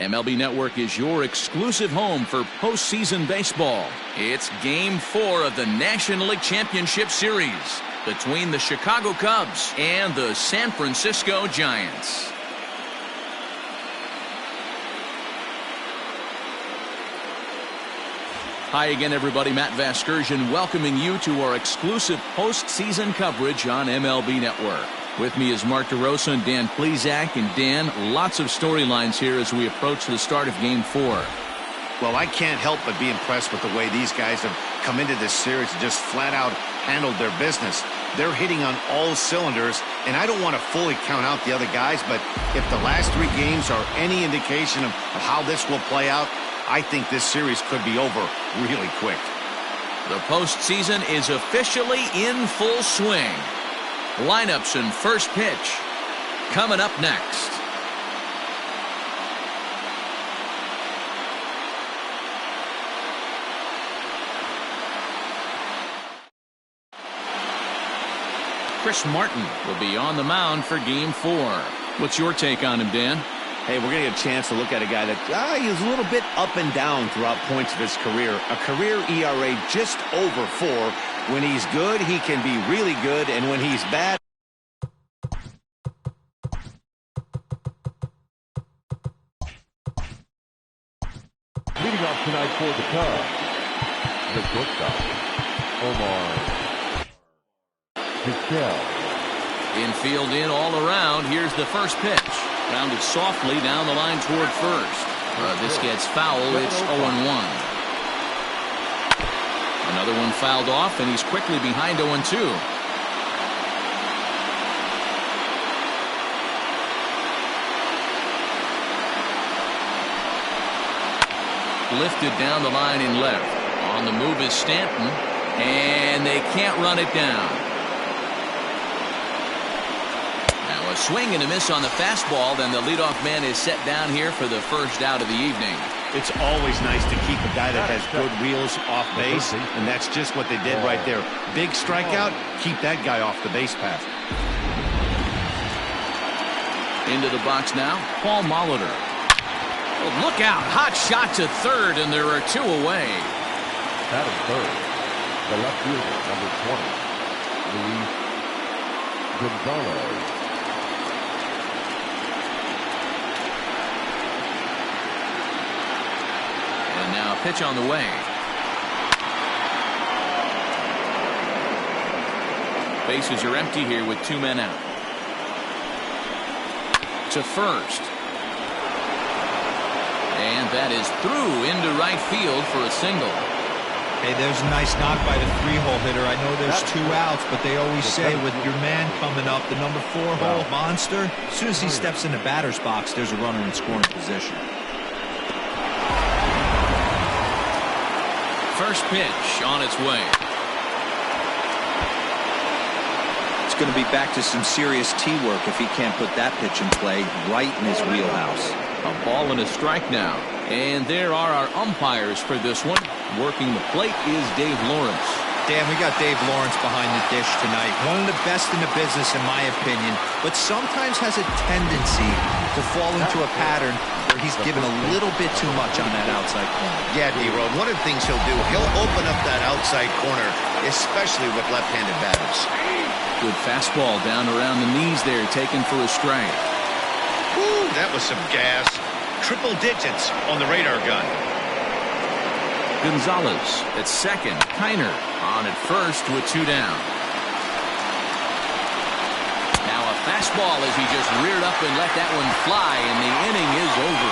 MLB Network is your exclusive home for postseason baseball. It's Game 4 of the National League Championship Series between the Chicago Cubs and the San Francisco Giants. Hi again, everybody. Matt Vasgersian welcoming you to our exclusive postseason coverage on MLB Network. With me is Mark DeRosa and Dan Plesac. And Dan, lots of storylines here as we approach the start of Game 4. Well, I can't help but be impressed with the way these guys have come into this series and just flat out handled their business. They're hitting on all cylinders, and I don't want to fully count out the other guys, but if the last 3 games are any indication of how this will play out, I think this series could be over really quick. The postseason is officially in full swing. Lineups and first pitch coming up next. Chris Martin will be on the mound for Game 4. What's your take on him, Dan? Hey, we're going to get a chance to look at a guy that he's a little bit up and down throughout points of his career. A career ERA just over 4. When he's good, he can be really good, and when he's bad... Leading off tonight for the Cubs, the shortstop, Omar Vizquel. Infield in all around. Here's the first pitch. Grounded softly down the line toward first. This gets foul. It's 0-1. Another one fouled off, and he's quickly behind 0-2. Lifted down the line in left. On the move is Stanton, and they can't run it down. A swing and a miss on the fastball. Then the leadoff man is set down here for the first out of the evening. It's always nice to keep a guy that has good wheels off base, and that's just what they did right there. Big strikeout, keep that guy off the base path. Into the box now, Paul Molitor. Oh, look out, hot shot to third, and there are 2 away. Batting third, the left fielder, number 20, Luis Gonzalez. Now pitch on the way. Bases are empty here with 2 men out. To first. And that is through into right field for a single. Hey, there's a nice knock by the 3-hole hitter. I know there's 2 outs, but they always say with your man coming up, the number 4-hole monster, as soon as he steps in the batter's box, there's a runner in scoring position. First pitch on its way. It's going to be back to some serious tee work if he can't put that pitch in play right in his wheelhouse. A ball and a strike now. And there are our umpires for this one. Working the plate is Dave Lawrence. Dan, we got Dave Lawrence behind the dish tonight. One of the best in the business, in my opinion, but sometimes has a tendency to fall into a pattern where he's given a little bit too much on that outside corner. Yeah, D-Road, one of the things he'll do, he'll open up that outside corner, especially with left-handed batters. Good fastball down around the knees there, taken for a strike. Woo, that was some gas. Triple digits on the radar gun. Gonzalez at second. Kiner on at first with 2 down. Now a fastball as he just reared up and let that one fly, and the inning is over.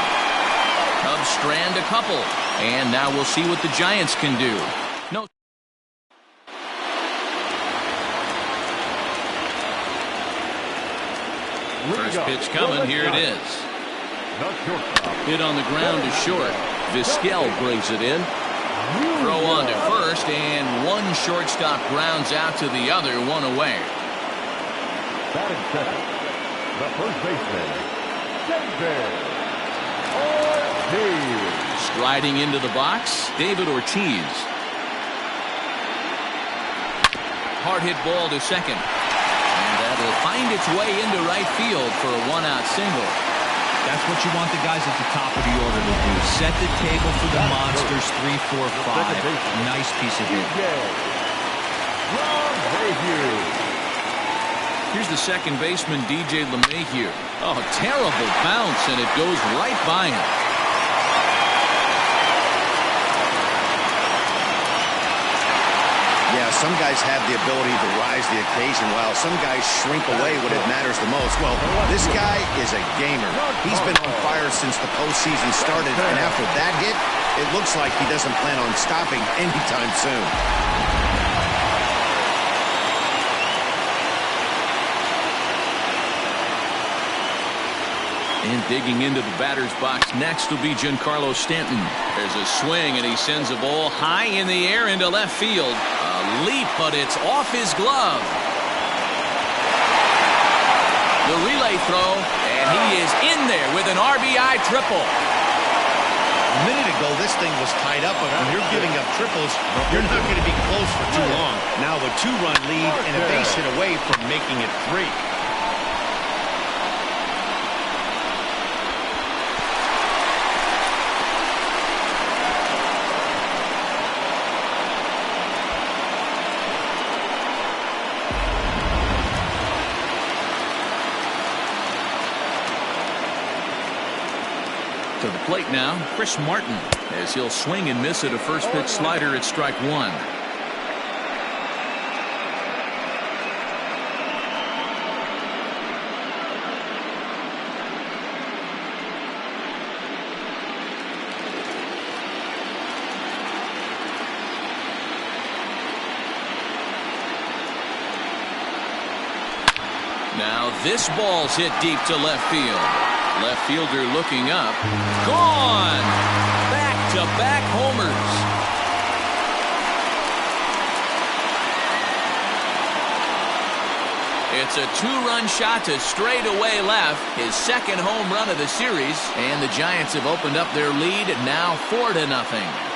Cubs strand a couple, and now we'll see what the Giants can do. No. First pitch coming. Here it is. Hit on the ground is short. Vizquel brings it in. Throw on to first, and one shortstop grounds out to the other, 1 away. Batting second, the first baseman, David Ortiz. Striding into the box, David Ortiz. Hard hit ball to second. And that'll find its way into right field for a 1-out single. That's what you want the guys at the top of the order to do. Set the table for the monsters. 3, 4, 5. Nice piece of hit. Here's the second baseman, DJ LeMahieu. Oh, terrible bounce, and it goes right by him. Yeah, some guys have the ability to rise the occasion while some guys shrink away when it matters the most. Well, this guy is a gamer. He's been on fire since the postseason started, and after that hit, it looks like he doesn't plan on stopping anytime soon. And digging into the batter's box next will be Giancarlo Stanton. There's a swing, and he sends a ball high in the air into left field. A leap, but it's off his glove. The relay throw, and he is in there with an RBI triple. A minute ago, this thing was tied up, but when you're giving up triples, you're not going to be close for too long. Now a 2-run lead and a base hit away from making it 3. To the plate now, Chris Martin, as he'll swing and miss at a first pitch slider at strike 1. Now this ball's hit deep to left field. Left fielder looking up. Gone! Back-to-back homers. It's a 2-run shot to straightaway left. His second home run of the series. And the Giants have opened up their lead now 4-0.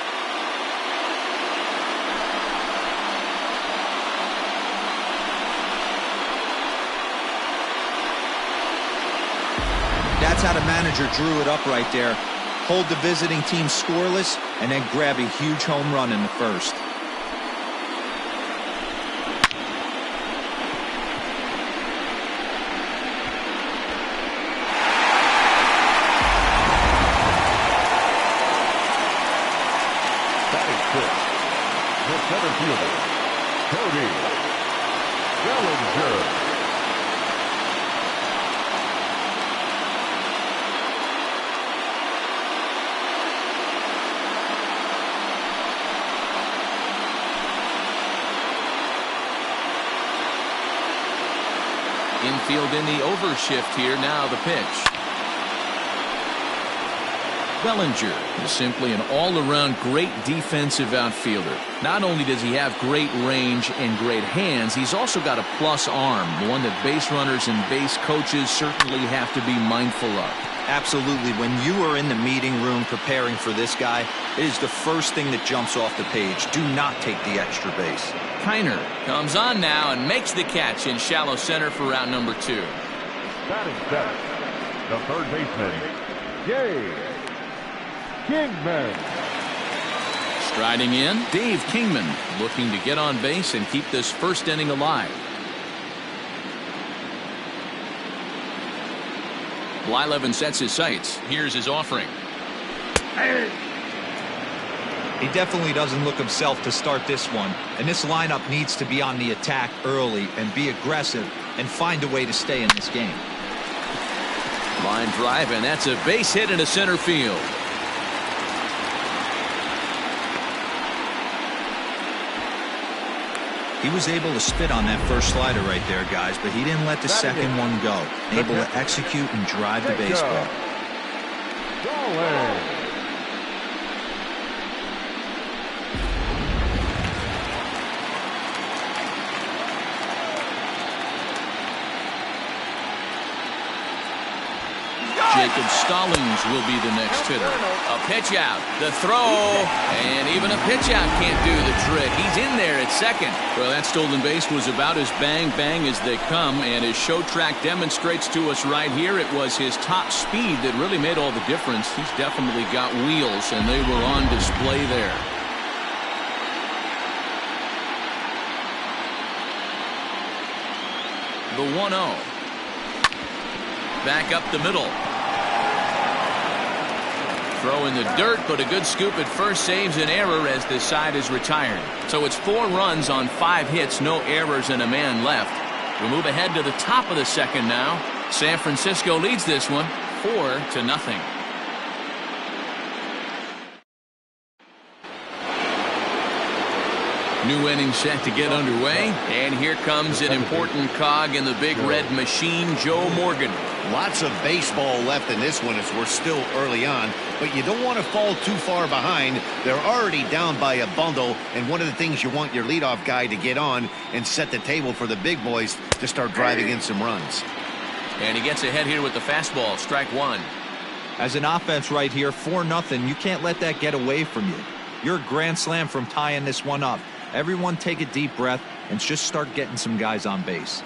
That's how the manager drew it up right there. Hold the visiting team scoreless and then grab a huge home run in the first. Batting fifth, the center fielder, Cody Bellinger. Infield in the overshift here. Now the pitch. Bellinger is simply an all-around great defensive outfielder. Not only does he have great range and great hands, he's also got a plus arm, one that base runners and base coaches certainly have to be mindful of. Absolutely. When you are in the meeting room preparing for this guy, it is the first thing that jumps off the page. Do not take the extra base. Kiner comes on now and makes the catch in shallow center for round number 2. Batting seventh, the third baseman, Kingman. Striding in, Dave Kingman, looking to get on base and keep this first inning alive. Blyleven sets his sights. Here's his offering. He definitely doesn't look himself to start this one, and this lineup needs to be on the attack early and be aggressive and find a way to stay in this game. Line drive, and that's a base hit into center field. He was able to spit on that first slider right there, guys, but he didn't let the second one go. Able to execute and drive the baseball. Jacob Stallings will be the next hitter. A pitch out, the throw, and even a pitch out can't do the trick. He's in there at second. Well, that stolen base was about as bang-bang as they come, and as Show Track demonstrates to us right here, it was his top speed that really made all the difference. He's definitely got wheels, and they were on display there. The 1-0. Back up the middle. Throw in the dirt, but a good scoop at first saves an error as this side is retired. So it's 4 runs on 5 hits, no errors, and a man left. We'll move ahead to the top of the second now. San Francisco leads this one 4-0. New inning set to get underway, and here comes an important cog in the big red machine, Joe Morgan. Lots of baseball left in this one as we're still early on, but you don't want to fall too far behind. They're already down by a bundle, and one of the things you want your leadoff guy to get on and set the table for the big boys to start driving in some runs. And he gets ahead here with the fastball, strike 1. As an offense right here, 4-0, you can't let that get away from you. You're a grand slam from tying this one up. Everyone take a deep breath and just start getting some guys on base.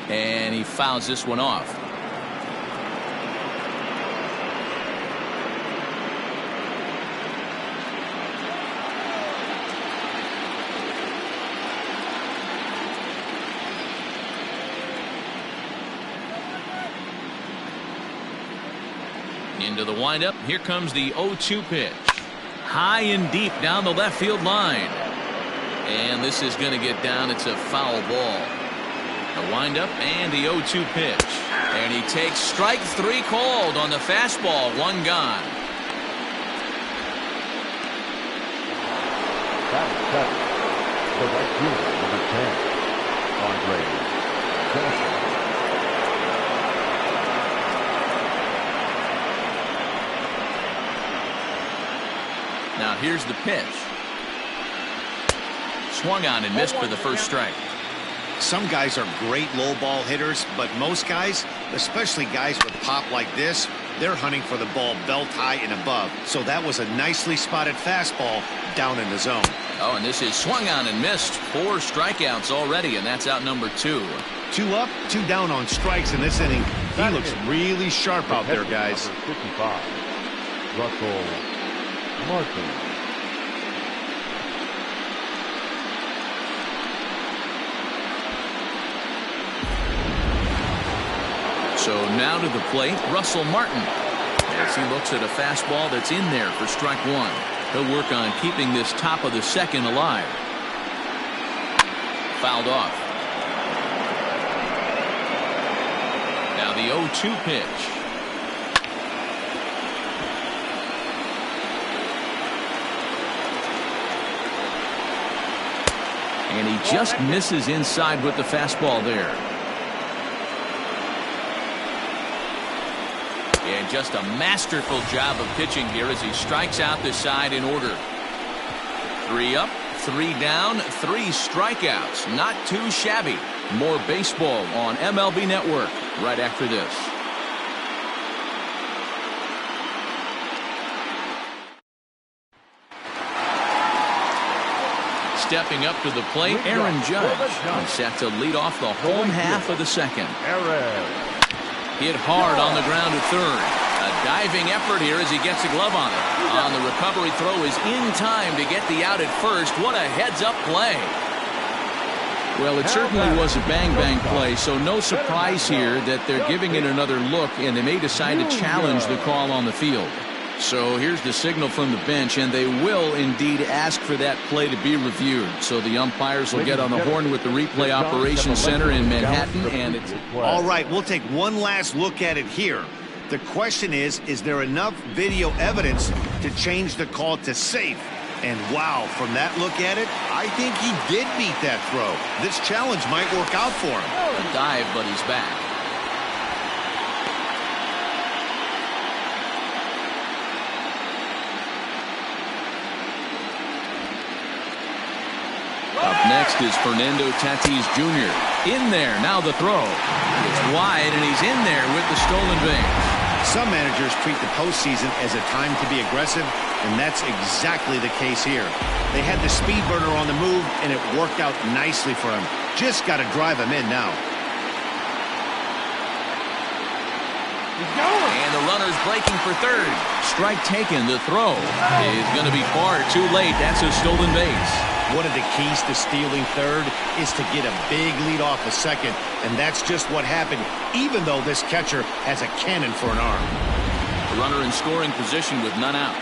And he fouls this one off. Into the windup. Here comes the 0-2 pitch. High and deep down the left field line. And this is going to get down. It's a foul ball. The windup and the 0-2 pitch. And he takes strike 3 called on the fastball. 1 gone. That the right fielder, number 10, Andre Johnson. Now here's the pitch. Swung on and missed for the first strike. Some guys are great low ball hitters, but most guys, especially guys with pop like this, they're hunting for the ball belt high and above. So that was a nicely spotted fastball down in the zone. Oh, and this is swung on and missed. 4 strikeouts already, and that's out number 2. 2 up, 2 down on strikes in this inning. He looks really sharp out there, guys. 55, Russell Martin. So now to the plate, Russell Martin, as he looks at a fastball that's in there for strike 1. He'll work on keeping this top of the second alive. Fouled off. Now the 0-2 pitch. And he just misses inside with the fastball there. And just a masterful job of pitching here as he strikes out the side in order. 3 up, 3 down, 3 strikeouts. Not too shabby. More baseball on MLB Network right after this. Stepping up to the plate, Aaron Judge. He's set to lead off the home half of the second. Hit hard on the ground at third. A diving effort here as he gets a glove on it. On the recovery throw is in time to get the out at first. What a heads-up play. Well, it certainly was a bang-bang play, so no surprise here that they're giving it another look, and they may decide to challenge the call on the field. So here's the signal from the bench, and they will indeed ask for that play to be reviewed. So the umpires will get on the horn with the replay operations center in Manhattan, and it's all right. We'll take one last look at it here. The question is there enough video evidence to change the call to safe? And wow, from that look at it, I think he did beat that throw. This challenge might work out for him. A dive, but he's back. Up next is Fernando Tatis Jr. In there, now the throw. It's wide, and he's in there with the stolen base. Some managers treat the postseason as a time to be aggressive, and that's exactly the case here. They had the speed burner on the move, and it worked out nicely for him. Just got to drive him in now. And the runner's breaking for third. Strike taken. The throw is going to be far too late. That's a stolen base. One of the keys to stealing third is to get a big lead off a second, and that's just what happened, even though this catcher has a cannon for an arm. The runner in scoring position with none out.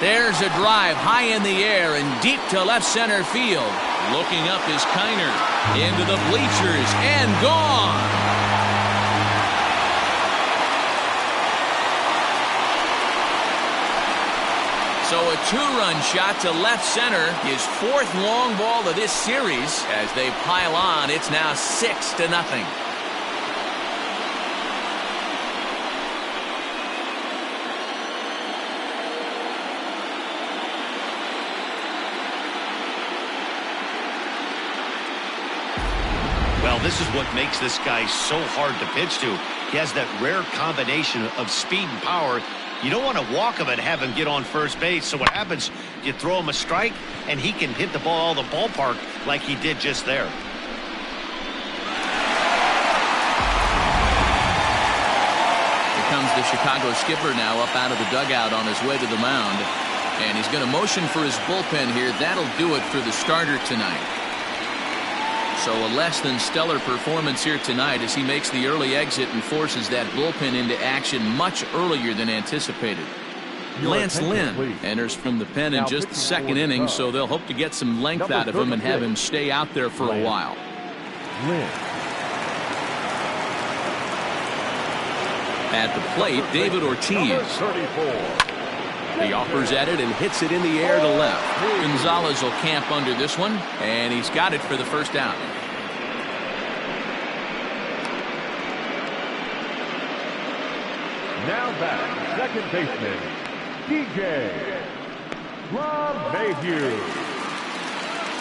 There's a drive high in the air and deep to left center field. Looking up is Kiner. Into the bleachers and gone. So a 2-run shot to left center, his 4th long ball of this series. As they pile on, it's now 6-0. Well, this is what makes this guy so hard to pitch to. He has that rare combination of speed and power. You don't want to walk him and have him get on first base. So what happens, you throw him a strike, and he can hit the ball out of the ballpark like he did just there. Here comes the Chicago skipper now up out of the dugout on his way to the mound. And he's going to motion for his bullpen here. That'll do it for the starter tonight. So a less than stellar performance here tonight as he makes the early exit and forces that bullpen into action much earlier than anticipated. Lance Lynn enters from the pen in just the 2nd inning, so they'll hope to get some length out of him and have him stay out there for a while. At the plate, David Ortiz. He offers at it and hits it in the air to left. Gonzalez will camp under this one, and he's got it for the first down. Now back, second baseman, DJ. LeMahieu.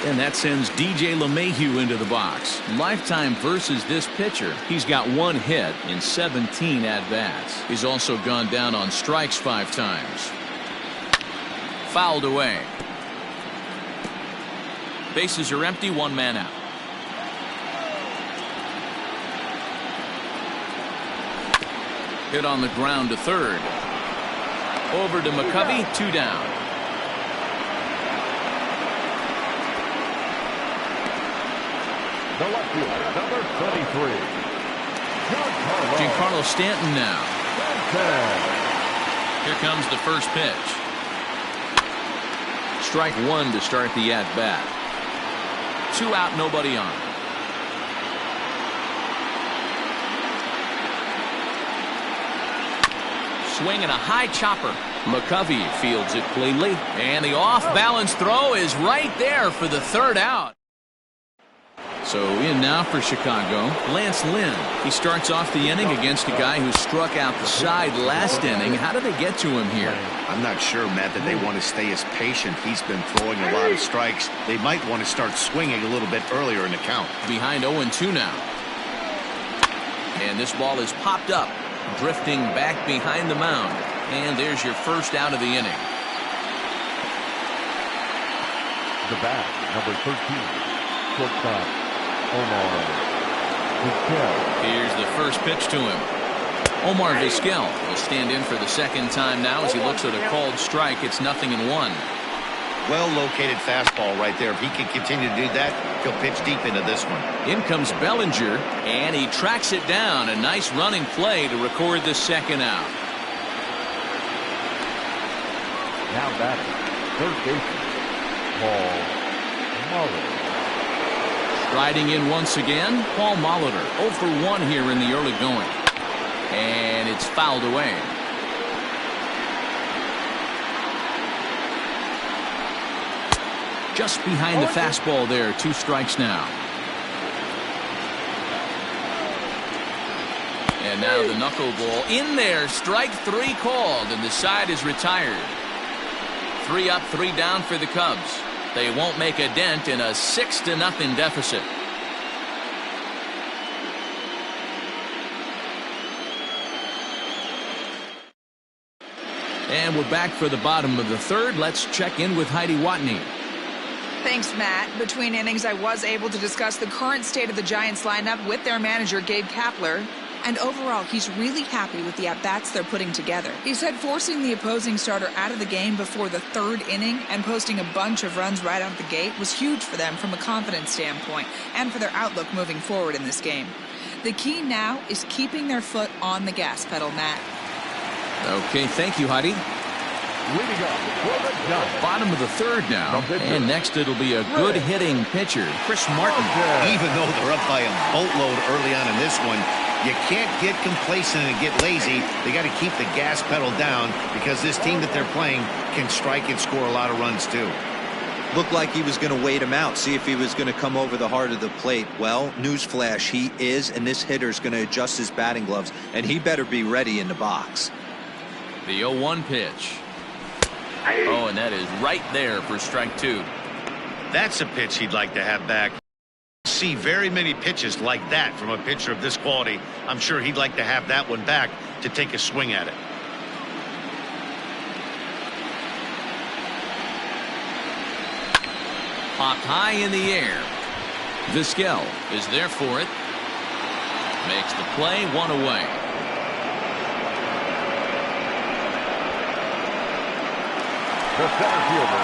And that sends DJ LeMahieu into the box. Lifetime versus this pitcher. He's got 1 hit in 17 at-bats. He's also gone down on strikes 5 times. Fouled away. Bases are empty, 1 man out. Hit on the ground to third. Over to McCovey, 2 down. The left fielder, number 23. Giancarlo Stanton now. Stanton. Here comes the first pitch. Strike 1 to start the at-bat. 2 out, nobody on. Swinging a high chopper. McCovey fields it cleanly. And the off-balance throw is right there for the 3rd out. So in now for Chicago, Lance Lynn. He starts off the inning against a guy who struck out the side last inning. How do they get to him here? I'm not sure, Matt, that they want to stay as patient. He's been throwing a lot of strikes. They might want to start swinging a little bit earlier in the count. Behind 0-2 now. And this ball is popped up, drifting back behind the mound. And there's your first out of the inning. The bat, number 13. Shortstop, Omar Vizquel. Here's the first pitch to him. Omar Vizquel will stand in for the 2nd time now as he looks at a called strike. It's 0-1. Well-located fastball right there. If he can continue to do that, he'll pitch deep into this one. In comes Bellinger, and he tracks it down. A nice running play to record the 2nd out. Now batting, third baseman, Paul Molitor. Striding in once again, Paul Molitor. 0 for 1 here in the early going. And it's fouled away. Just behind the fastball there. 2 strikes now. And now the knuckleball in there. Strike 3 called, and the side is retired. 3 up, 3 down for the Cubs. They won't make a dent in a 6-0 deficit. And we're back for the bottom of the 3rd. Let's check in with Heidi Watney. Thanks, Matt. Between innings, I was able to discuss the current state of the Giants lineup with their manager, Gabe Kapler. And overall, he's really happy with the at-bats they're putting together. He said forcing the opposing starter out of the game before the 3rd inning and posting a bunch of runs right out the gate was huge for them from a confidence standpoint and for their outlook moving forward in this game. The key now is keeping their foot on the gas pedal, Matt. Okay, thank you, Heidi. Leading up for the Giants. Bottom of the 3rd now. And next it'll be a good hitting pitcher, Chris Martin. Even though they're up by a boatload early on in this one, you can't get complacent and get lazy. They got to keep the gas pedal down because this team that they're playing can strike and score a lot of runs too. Looked like he was going to wait him out, see if he was going to come over the heart of the plate. Well, newsflash, he is, and this hitter's going to adjust his batting gloves, and he better be ready in the box. The 0-1 pitch. Oh, and that is right there for strike 2. That's a pitch he'd like to have back. See very many pitches like that from a pitcher of this quality. I'm sure he'd like to have that one back to take a swing at it. Popped high in the air. Vizquel is there for it. Makes the play, 1 away. The center fielder,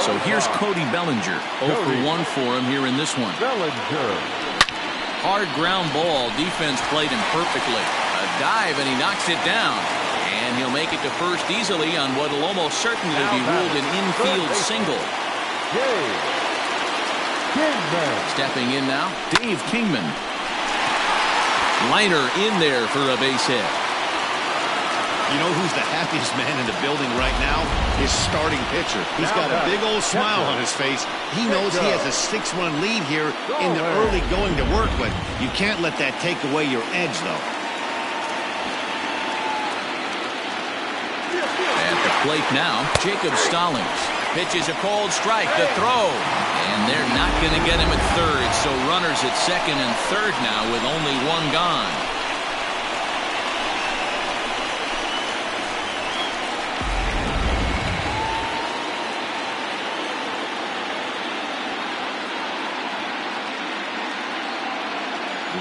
so here's Cody Bellinger. 0 for 1 for him here in this one. Bellinger. Hard ground ball. Defense played him perfectly. A dive, and he knocks it down. And he'll make it to first easily on what will almost certainly be ruled an infield single. Kingman. Stepping in now, Dave Kingman. Liner in there for a base hit. You know who's the happiest man in the building right now? His starting pitcher. He's got a big old smile on his face. He knows he has a 6-run lead here in the early going to work with. You can't let that take away your edge, though. At the plate now, Jacob Stallings. Pitches a cold strike. The throw. And they're not going to get him at third. So runners at second and third now with only one gone.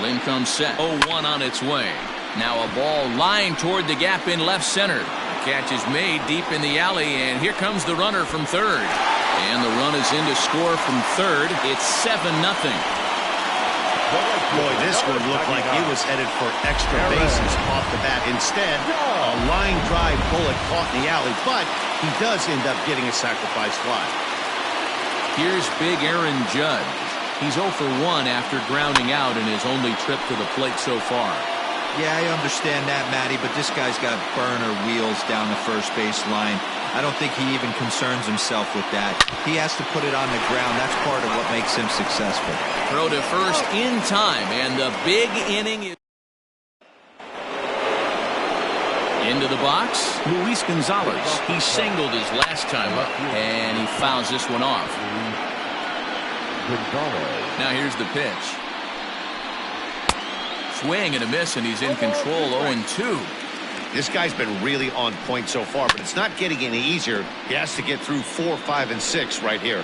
In comes set. 0-1 on its way. Now a ball lined toward the gap in left center. The catch is made deep in the alley, and here comes the runner from third. And the run is in to score from third. It's 7-0. Boy, this one looked like it was headed for extra bases off the bat. Instead, a line drive bullet caught in the alley, but he does end up getting a sacrifice fly. Here's big Aaron Judge. He's 0 for 1 after grounding out in his only trip to the plate so far. Yeah, I understand that, Matty, but this guy's got burner wheels down the first base line. I don't think he even concerns himself with that. He has to put it on the ground. That's part of what makes him successful. Throw to first in time, and the big inning is into the box. Luis Gonzalez. He singled his last time up, and he fouls this one off. Now here's the pitch. Swing and a miss, and he's in control. 0-2. This guy's been really on point so far, but it's not getting any easier. He has to get through 4, 5, and 6 right here.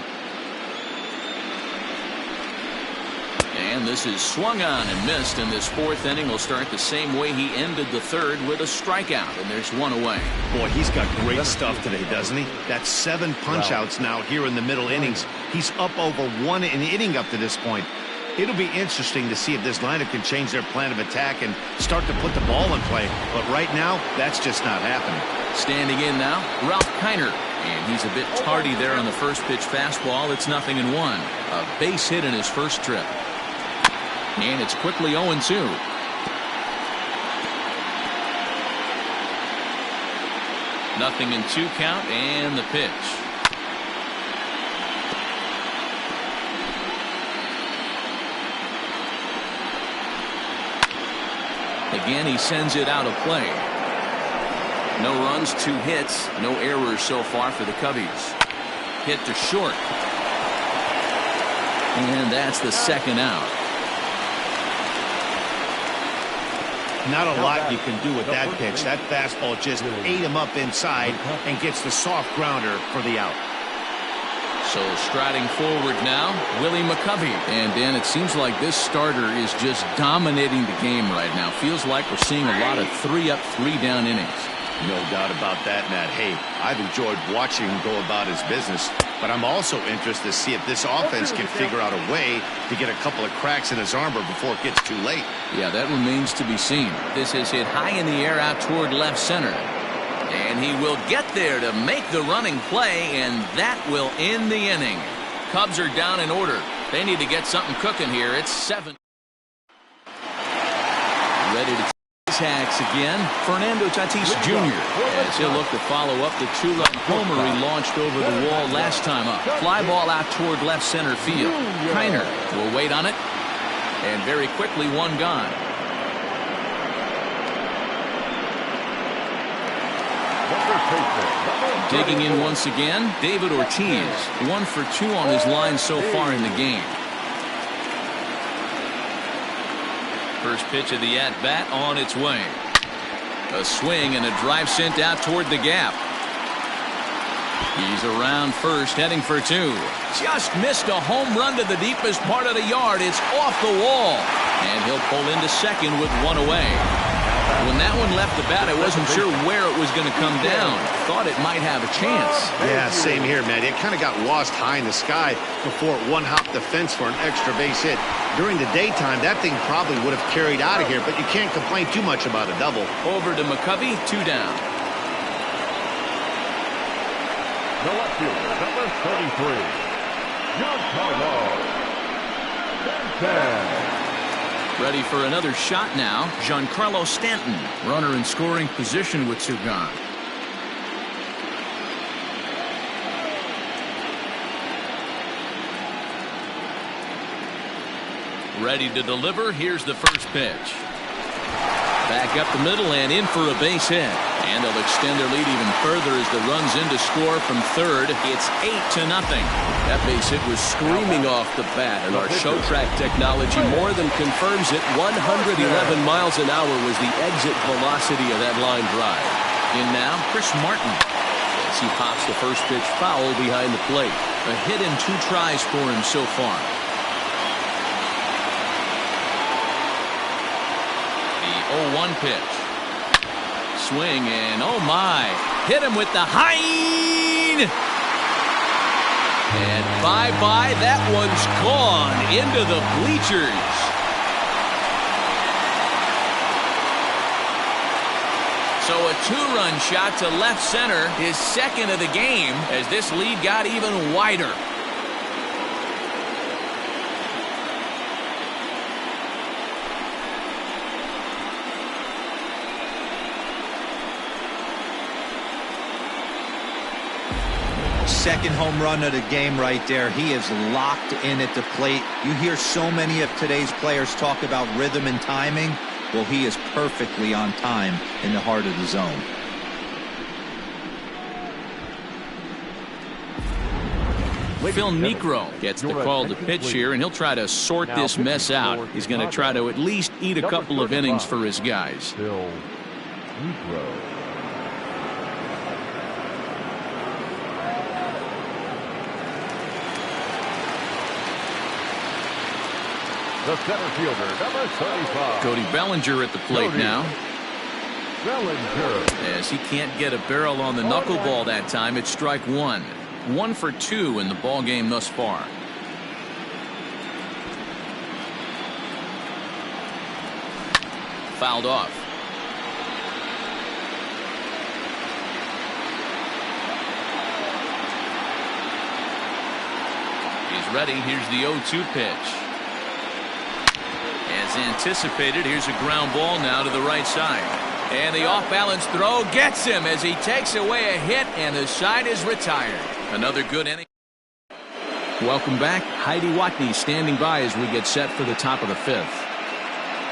And this is swung on and missed, and this fourth inning will start the same way he ended the third, with a strikeout, and there's one away. Boy, he's got great stuff today, doesn't he? That's 7 punch-outs now here in the middle innings. He's up over 1 an inning up to this point. It'll be interesting to see if this lineup can change their plan of attack and start to put the ball in play. But right now, that's just not happening. Standing in now, Ralph Kiner. And he's a bit tardy there on the first pitch fastball. It's 0-1. A base hit in his first trip. And it's quickly 0-2. Nothing in 2 count, and the pitch. Again, he sends it out of play. No runs, 2 hits, no errors so far for the Cubbies. Hit to short. And that's the second out. Not a lot you can do with that pitch. That fastball just ate him up inside and gets the soft grounder for the out. So striding forward now, Willie McCovey. And Dan, it seems like this starter is just dominating the game right now. Feels like we're seeing a lot of 3-up, 3-down innings. No doubt about that, Matt. Hey, I've enjoyed watching him go about his business, but I'm also interested to see if this offense can figure out a way to get a couple of cracks in his armor before it gets too late. Yeah, that remains to be seen. This is hit high in the air out toward left center. And he will get there to make the running play, and that will end the inning. Cubs are down in order. They need to get something cooking here. It's 7. Ready to hacks again, Fernando Tatis Jr. as he'll look to follow up the 2-run homer he launched over the wall last time up. Fly ball out toward left center field. Kiner will wait on it, and very quickly 1 gone. Digging in once again, David Ortiz, 1 for 2 on his line so far in the game. First pitch of the at-bat on its way. A swing and a drive sent out toward the gap. He's around first, heading for 2. Just missed a home run to the deepest part of the yard. It's off the wall. And he'll pull into second with 1 away. When that one left the bat, I wasn't sure where it was going to come down. Thought it might have a chance. Yeah, same here, man. It kind of got lost high in the sky before it one-hopped the fence for an extra base hit. During the daytime, that thing probably would have carried out of here, but you can't complain too much about a double. Over to McCovey, 2 down. The left fielder, number 33, Giancarlo Stanton. Ready for another shot now, Giancarlo Stanton. Runner in scoring position with 2 gone. Ready to deliver. Here's the first pitch. Back up the middle and in for a base hit. And they'll extend their lead even further as the runs in to score from third. It's 8-0. That base hit was screaming off the bat, and our show track technology more than confirms it. 111 miles an hour was the exit velocity of that line drive. In now, Chris Martin, as he pops the first pitch foul behind the plate. A hit in 2 tries for him so far. The 0-1 pitch. Swing and oh my, hit him with the hind, and bye-bye, that one's gone into the bleachers. So a 2-run shot to left center, his second of the game, as this lead got even wider. Second home run of the game right there. He is locked in at the plate. You hear so many of today's players talk about rhythm and timing. Well, he is perfectly on time in the heart of the zone. Phil Niekro gets the call to pitch here, and he'll try to sort this mess out. He's going to try to at least eat a couple of innings for his guys. Phil Niekro. The center fielder, number 35. Cody Bellinger at the plate now. Bellinger. As he can't get a barrel on the knuckleball that time, it's strike 1. 1 for 2 in the ball game thus far. Fouled off. He's ready. Here's the 0-2 pitch. As anticipated, here's a ground ball now to the right side. And the off-balance throw gets him as he takes away a hit, and the side is retired. Another good inning. Welcome back. Heidi Watney standing by as we get set for the top of the 5th.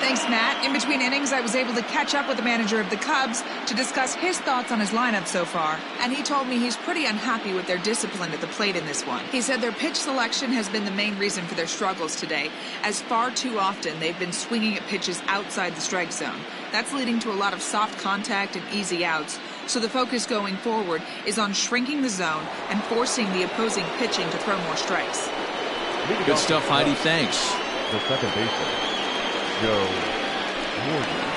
Thanks, Matt. In between innings, I was able to catch up with the manager of the Cubs to discuss his thoughts on his lineup so far. And he told me he's pretty unhappy with their discipline at the plate in this one. He said their pitch selection has been the main reason for their struggles today, as far too often they've been swinging at pitches outside the strike zone. That's leading to a lot of soft contact and easy outs. So the focus going forward is on shrinking the zone and forcing the opposing pitching to throw more strikes. Good stuff, Heidi. Thanks. The second baseman, Joe Morgan.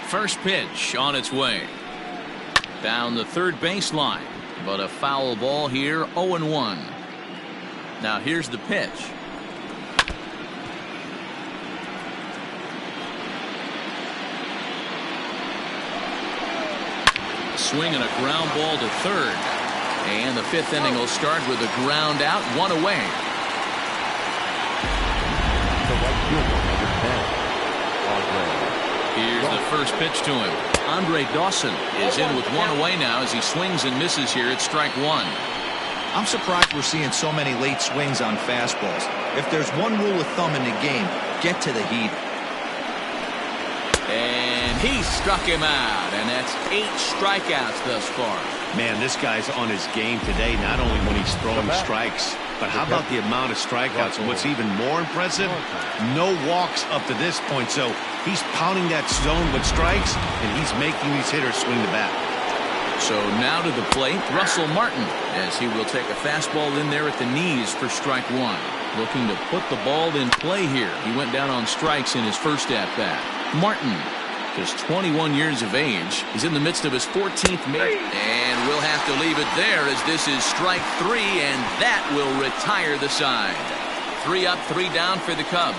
First pitch on its way. Down the third baseline. But a foul ball here, 0-1. Now here's the pitch. Swing and a ground ball to third. And the fifth inning will start with a ground out, 1 away. Here's the first pitch to him. Andre Dawson is in with 1 away now as he swings and misses here at strike 1. I'm surprised we're seeing so many late swings on fastballs. If there's one rule of thumb in the game, get to the heat. And he struck him out, and that's 8 strikeouts thus far. Man, this guy's on his game today, not only when he's throwing strikes, but how about the amount of strikeouts? And what's even more impressive, no walks up to this point. So he's pounding that zone with strikes, and he's making these hitters swing the bat. So now to the plate, Russell Martin, as he will take a fastball in there at the knees for strike 1. Looking to put the ball in play here. He went down on strikes in his first at-bat. Martin, just 21 years of age. He's in the midst of his 14th major. And we'll have to leave it there as this is strike 3, and that will retire the side. 3 up, 3 down for the Cubs.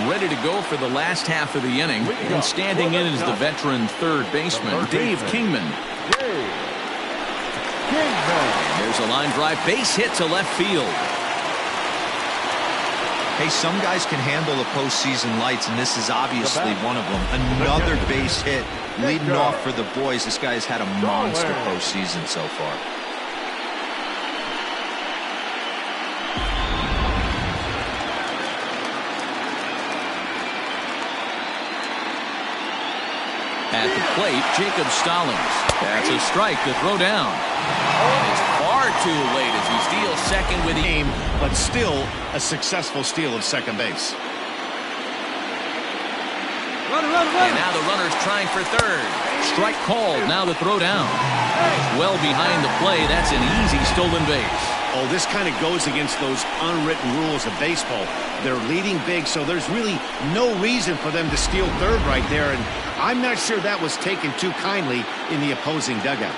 Ready to go for the last half of the inning, and standing in is the veteran third baseman, Dave Kingman. And there's a line drive base hit to left field. Hey, some guys can handle the postseason lights, and this is obviously one of them. Another base hit leading off for the boys. This guy's had a monster postseason so far. At the plate, Jacob Stallings. That's a strike to throw down. And it's far too late as he steals second with the Game, but still a successful steal of second base. And now the runner's trying for third. Strike called. Now the throw down. Well behind the play. That's an easy stolen base. Oh, this kind of goes against those unwritten rules of baseball. They're leading big, so there's really no reason for them to steal third right there, and I'm not sure that was taken too kindly in the opposing dugout.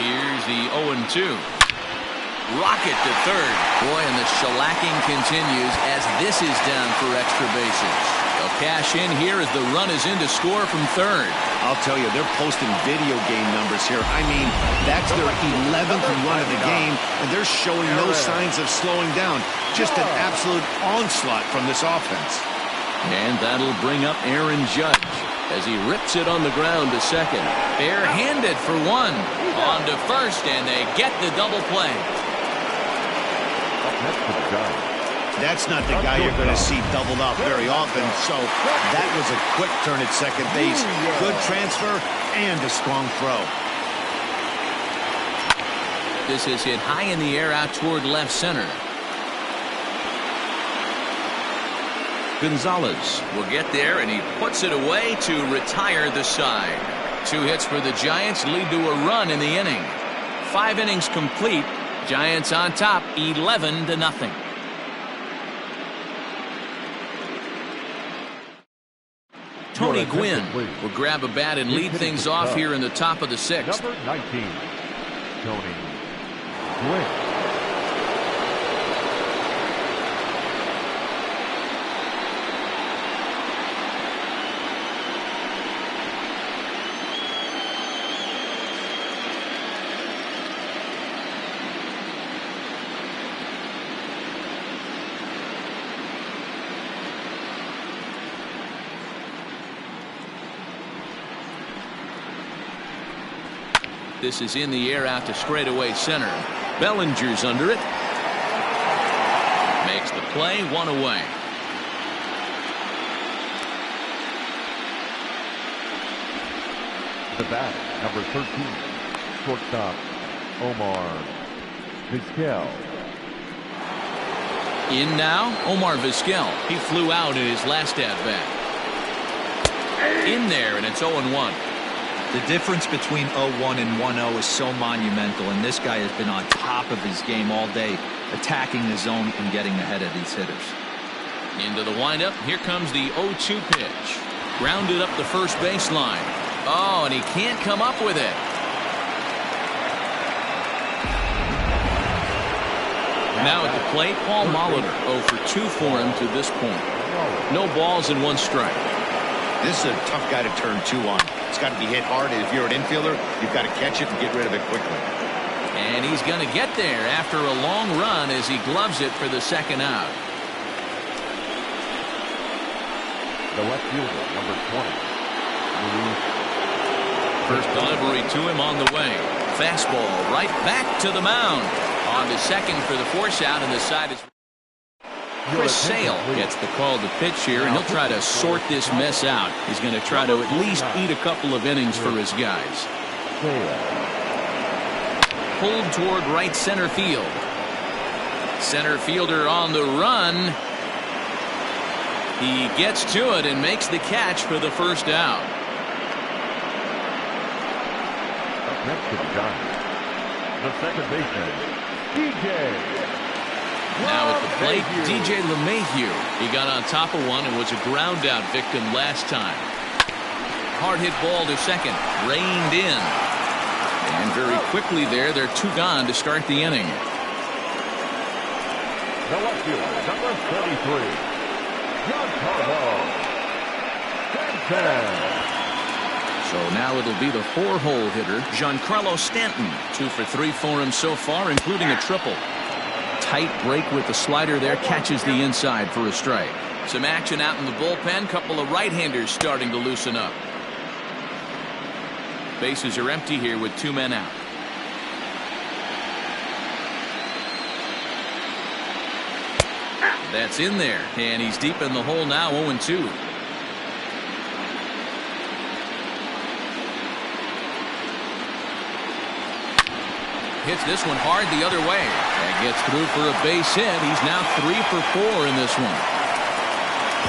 Here's the 0-2. Rocket to third. Boy, and the shellacking continues as this is down for extra bases. They'll cash in here as the run is in to score from third. I'll tell you, they're posting video game numbers here. I mean, that's their 11th run of the game, and they're showing no signs of slowing down. Just an absolute onslaught from this offense. And that'll bring up Aaron Judge as he rips it on the ground to second. Barehanded for 1. On to first, and they get the double play. That's not the guy you're going to see doubled up very often, so that was a quick turn at second base. Good transfer and a strong throw. This is hit high in the air out toward left center. Gonzalez will get there, and he puts it away to retire the side. 2 hits for the Giants lead to a run in the inning. 5 innings complete. Giants on top, 11-0. Tony Gwynn will grab a bat and lead things off here in the top of the 6th. Number 19, Tony Gwynn. This is in the air out to straightaway center. Bellinger's under it. Makes the play, 1 away. The bat, number 13, shortstop, Omar Vizquel. In now, Omar Vizquel. He flew out in his last at-bat. In there, and it's 0-1. The difference between 0-1 and 1-0 is so monumental, and this guy has been on top of his game all day, attacking the zone and getting ahead of these hitters. Into the windup. Here comes the 0-2 pitch. Grounded up the first baseline. Oh, and he can't come up with it. Now at the plate, Paul Molitor 0 for 2 for him to this point. No balls and 1 strike. This is a tough guy to turn 2 on. It's got to be hit hard, and if you're an infielder, you've got to catch it and get rid of it quickly. And he's going to get there after a long run as he gloves it for the second out. The left fielder, number 20. First delivery to him on the way. Fastball right back to the mound. On to second for the force out, and the side is... Chris Sale gets the call to pitch here, and he'll try to sort this mess out. He's going to try to at least eat a couple of innings for his guys. Pulled toward right center field. Center fielder on the run. He gets to it and makes the catch for the first out. Up next to the Giants, the second baseman, DJ. Now at the plate, DJ LeMahieu. He got on top of one and was a ground out victim last time. Hard hit ball to second. Reined in. And very quickly there, they're 2 gone to start the inning. The left fielder, number 33, Giancarlo Stanton. So now it'll be the 4-hole hitter, Giancarlo Stanton. 2 for 3 for him so far, including a triple. Tight break with the slider there, catches the inside for a strike. Some action out in the bullpen. Couple of right-handers starting to loosen up. Bases are empty here with 2 men out. That's in there, and he's deep in the hole now, 0-2. Hits this one hard the other way. And gets through for a base hit. He's now 3 for 4 in this one.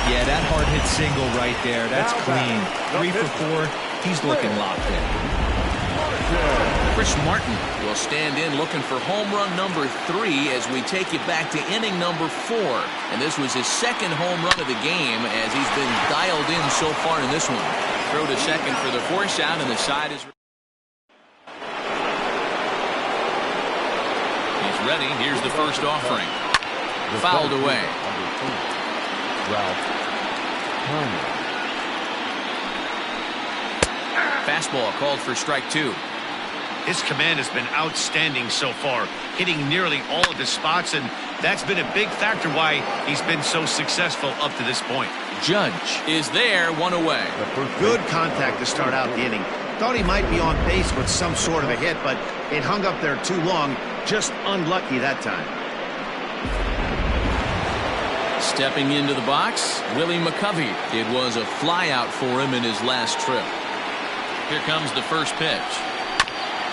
Yeah, that hard hit single right there. That's clean. 3 for 4. He's looking locked in. Chris Martin will stand in looking for home run number 3 as we take you back to inning number 4. And this was his second home run of the game as he's been dialed in so far in this one. Throw to second for the force out, and the side is... ready. Here's the first offering. Fouled away. Fastball called for strike 2. His command has been outstanding so far, hitting nearly all of his spots, and that's been a big factor why he's been so successful up to this point. Judge is there, 1 away. Good contact to start out the inning. Thought he might be on base with some sort of a hit, but it hung up there too long. Just unlucky that time. Stepping into the box, Willie McCovey. It was a flyout for him in his last trip. Here comes the first pitch.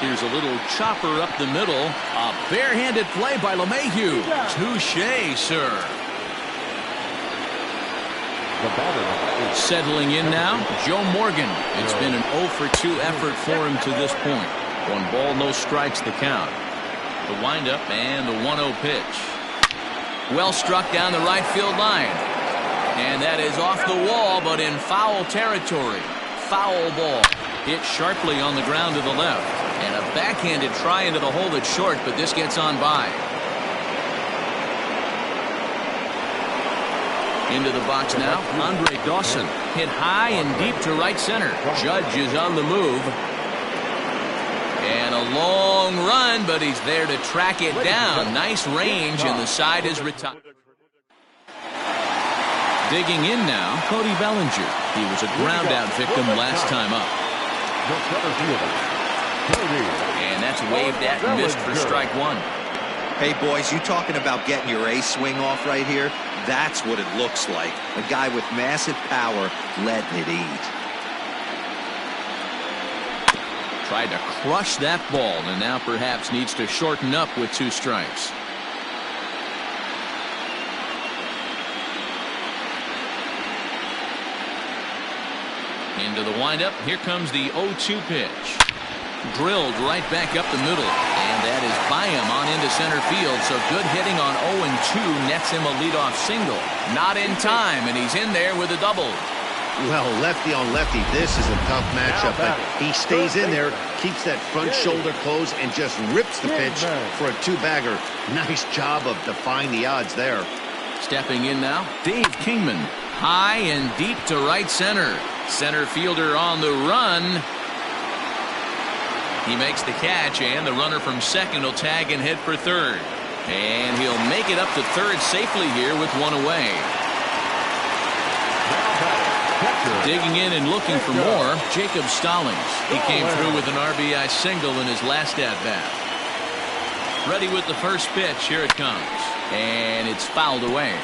Here's a little chopper up the middle. A barehanded play by LeMahieu. Touché, sir. Settling in now, Joe Morgan. It's been an 0 for 2 effort for him to this point. 1 ball, no strikes the count. The windup and the 1-0 pitch. Well struck down the right field line. And that is off the wall, but in foul territory. Foul ball. Hit sharply on the ground to the left. And a backhanded try into the hole that's short, but this gets on by. Into the box now, Andre Dawson. Hit high and deep to right center. Judge is on the move. And a long run, but he's there to track it down. Nice range, and the side is retired. Digging in now, Cody Bellinger. He was a ground-out victim last time up. And that's waved at and missed for strike 1. Hey, boys, you talking about getting your ace swing off right here? That's what it looks like. A guy with massive power letting it eat. Tried to crush that ball, and now perhaps needs to shorten up with 2 strikes. Into the windup. Here comes the 0-2 pitch. Drilled right back up the middle. And that is by him on into center field. So good hitting on 0-2 nets him a leadoff single. Not in time, and he's in there with a double. Well, lefty on lefty, this is a tough matchup, but he stays in there, keeps that front shoulder closed, and just rips the pitch for a two-bagger. Nice job of defying the odds there. Stepping in now, Dave Kingman. High and deep to right center. Center fielder on the run. He makes the catch, and the runner from second will tag and head for third. And he'll make it up to third safely here with one away. Digging in and looking for more, Jacob Stallings. He came through with an RBI single in his last at-bat. Ready with the first pitch. Here it comes. And it's fouled away.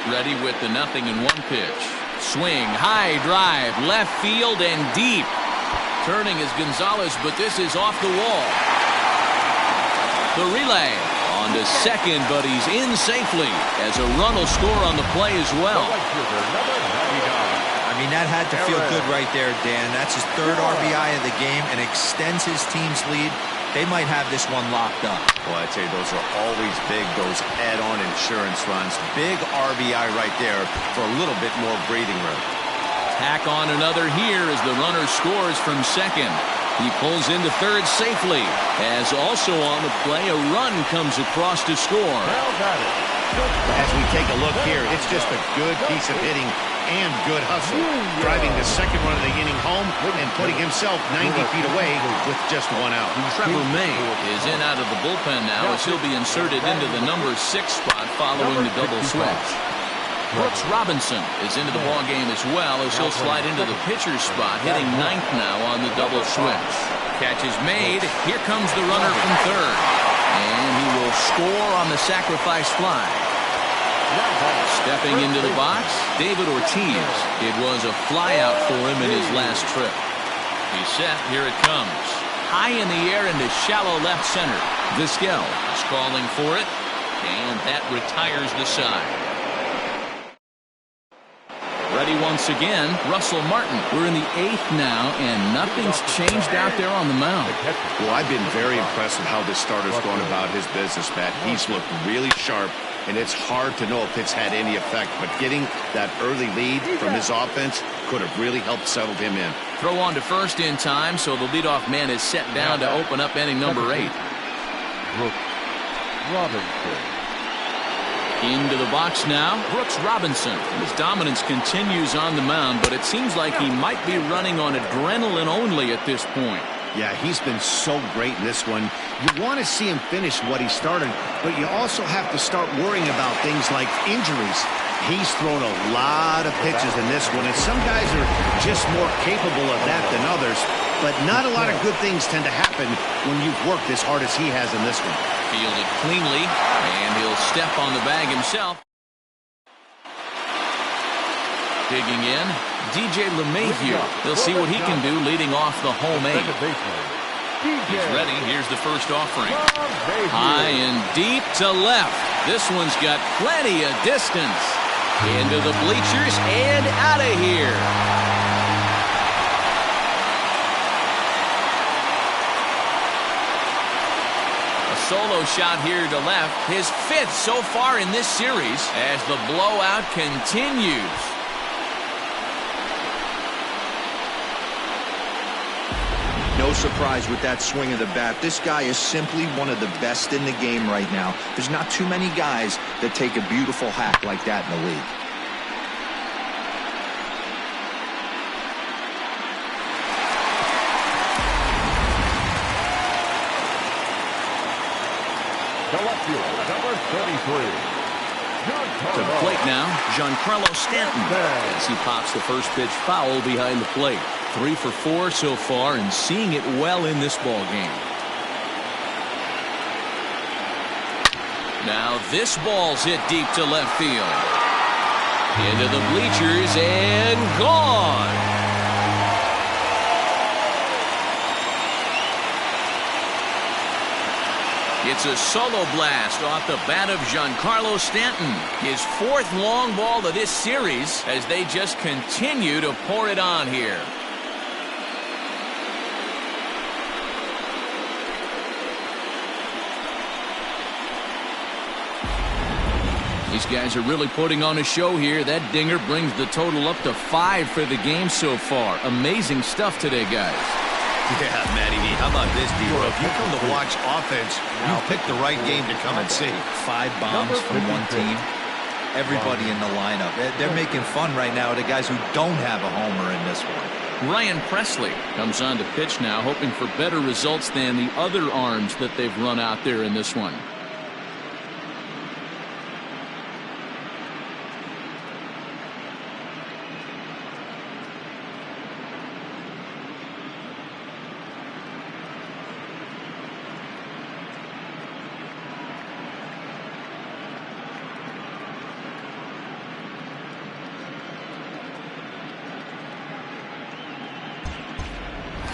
Ready with the 0-1 pitch. Swing, high drive, left field and deep. Turning is Gonzalez, but this is off the wall. The relay on to second, but he's in safely as a run will score on the play as well. I mean, that had to feel good right there, Dan. That's his third RBI of the game and extends his team's lead. They might have this one locked up. Well, I'd say those are always big, those add-on insurance runs. Big RBI right there for a little bit more breathing room. Tack on another here as the runner scores from second. He pulls into third safely, as also on the play a run comes across to score. As we take a look here, it's just a good piece of hitting and good hustle. Driving the second run of the inning home and putting himself 90 feet away with just one out. Trevor May is in out of the bullpen now as he'll be inserted into the number 6 spot following the double switch. Brooks Robinson is into the ballgame as well as he'll slide into the pitcher's spot, hitting 9th now on the double switch. Catch is made. Here comes the runner from third. And he will score on the sacrifice fly. Stepping into the box, David Ortiz. It was a flyout for him in his last trip. He's set. Here it comes. High in the air into shallow left center. Vizquel is calling for it. And that retires the side. Ready once again, Russell Martin. We're in the 8th now, and nothing's changed out there on the mound. Well, I've been very impressed with how this starter's gone about his business, Matt. He's looked really sharp, and it's hard to know if it's had any effect, but getting that early lead from his offense could have really helped settle him in. Throw on to first in time, so the leadoff man is set down to open up inning number 8. Robinson. Into the box now, Brooks Robinson. His dominance continues on the mound, but it seems like he might be running on adrenaline only at this point. Yeah, he's been so great in this one. You want to see him finish what he started, but you also have to start worrying about things like injuries. He's thrown a lot of pitches in this one, and some guys are just more capable of that than others, but not a lot of good things tend to happen when you've worked as hard as he has in this one. Fielded cleanly, and he'll step on the bag himself. Digging in, DJ LeMahieu. He'll see what he can do leading off the home 8. He's ready. Here's the first offering. High and deep to left. This one's got plenty of distance. Into the bleachers and out of here. Solo shot here to left, his 5th so far in this series as the blowout continues. No surprise with that swing of the bat. This guy is simply one of the best in the game right now. There's not too many guys that take a beautiful hack like that in the league. Number 33. To the plate now, Giancarlo Stanton as he pops the first pitch foul behind the plate. 3 for 4 so far and seeing it well in this ball game. Now this ball's hit deep to left field. Into the bleachers and gone. It's a solo blast off the bat of Giancarlo Stanton. His 4th long ball of this series as they just continue to pour it on here. These guys are really putting on a show here. That dinger brings the total up to 5 for the game so far. Amazing stuff today, guys. Yeah, Manny, how about this, D-Ro? If you come to watch offense, you pick the right game to come and see. 5 bombs from one team. Everybody in the lineup. They're making fun right now of the guys who don't have a homer in this one. Ryan Presley comes on to pitch now, hoping for better results than the other arms that they've run out there in this one.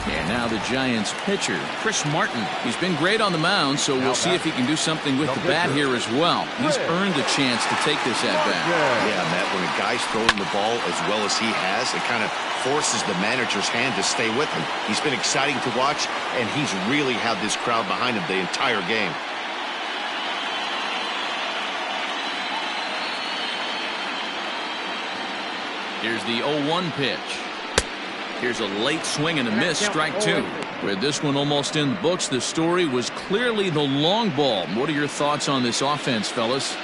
And now the Giants pitcher, Chris Martin. He's been great on the mound, so we'll see if he can do something with the bat here as well. He's earned a chance to take this at bat. Yeah, Matt, when a guy's throwing the ball as well as he has, it kind of forces the manager's hand to stay with him. He's been exciting to watch, and he's really had this crowd behind him the entire game. Here's the 0-1 pitch. Here's a late swing and a miss, strike 2. With this one almost in the books, the story was clearly the long ball. What are your thoughts on this offense, fellas?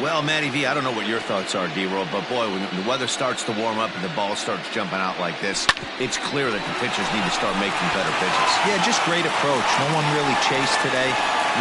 Well, Matty V, I don't know what your thoughts are, D-Roll, but boy, when the weather starts to warm up and the ball starts jumping out like this, it's clear that the pitchers need to start making better pitches. Yeah, just great approach. No one really chased today.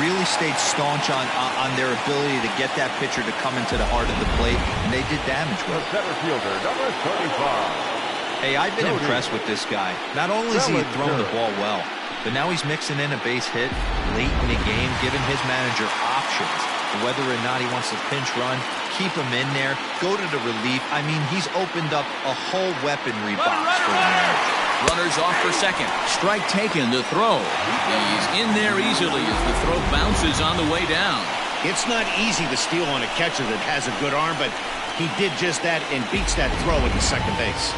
Really stayed staunch on their ability to get that pitcher to come into the heart of the plate, and they did damage with it. The center fielder, number 35. Hey, I've been impressed with this guy. Not only has he thrown the ball well, but now he's mixing in a base hit late in the game, giving his manager options. Whether or not he wants to pinch run, keep him in there, go to the relief. I mean, he's opened up a whole weaponry box for the manager. Runners off for second. Strike taken, the throw. He's in there easily as the throw bounces on the way down. It's not easy to steal on a catcher that has a good arm, but he did just that and beats that throw at the second base.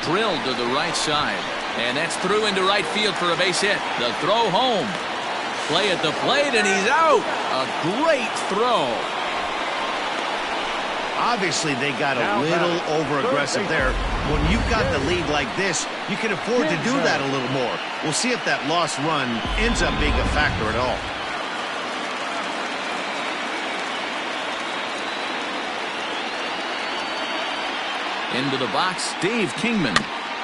Drilled to the right side, and that's through into right field for a base hit. The throw home. Play at the plate, and he's out. A great throw. Obviously, they got a little over-aggressive there. When you've got the lead like this, you can afford to do that a little more. We'll see if that lost run ends up being a factor at all. Into the box, Dave Kingman,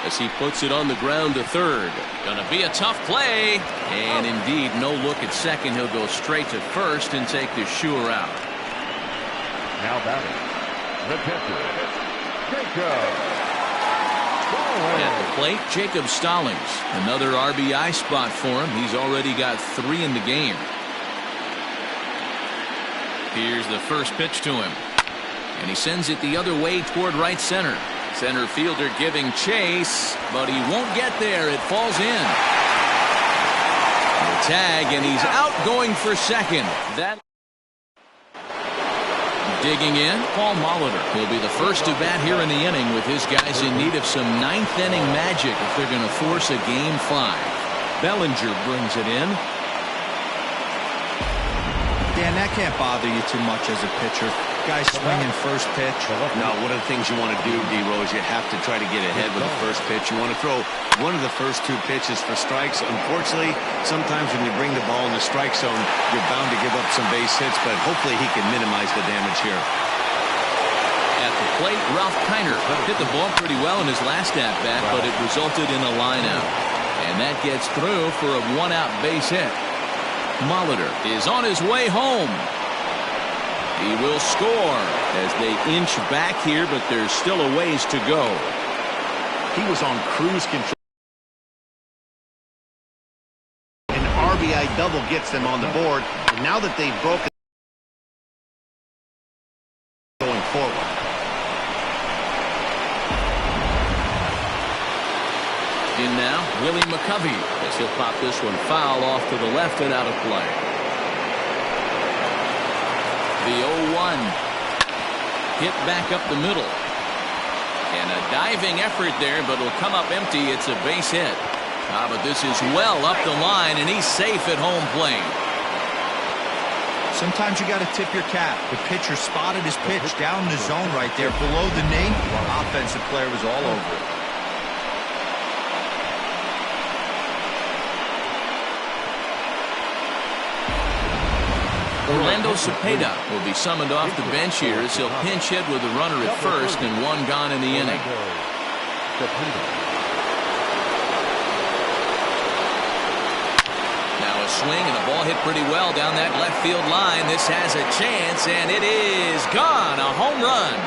as he puts it on the ground to third. Gonna be a tough play. And indeed, no look at second. He'll go straight to first and take the sure out. Now batting, the catcher, Jacob. At the plate, Jacob Stallings. Another RBI spot for him. He's already got 3 in the game. Here's the first pitch to him. And he sends it the other way toward right center. Center fielder giving chase, but he won't get there. It falls in. The tag, and he's out going for second. That digging in, Paul Molitor will be the first to bat here in the inning with his guys in need of some 9th inning magic if they're going to force a game 5. Bellinger brings it in. Dan, that can't bother you too much as a pitcher. Guys swinging first pitch. No, one of the things you want to do, D-Row, is you have to try to get ahead with the first pitch. You want to throw one of the first 2 pitches for strikes. Unfortunately, sometimes when you bring the ball in the strike zone, you're bound to give up some base hits, but hopefully he can minimize the damage here. At the plate, Ralph Kiner hit the ball pretty well in his last at-bat, but it resulted in a line-out. And that gets through for a 1-out base hit. Molitor is on his way home. He will score as they inch back here, but there's still a ways to go. He was on cruise control. An RBI double gets them on the board, and now that they've broken going forward. In now, Willie McCovey, as he'll pop this one foul off to the left and out of play. The 0-1. Hit back up the middle. And a diving effort there, but it'll come up empty. It's a base hit. But this is well up the line, and he's safe at home plate. Sometimes you got to tip your cap. The pitcher spotted his pitch down in the zone right there below the knee. Offensive player was all over it. Orlando Cepeda will be summoned off the bench here as he'll pinch hit with a runner at first and one gone in the inning. Now a swing and a ball hit pretty well down that left field line. This has a chance, and it is gone. A home run.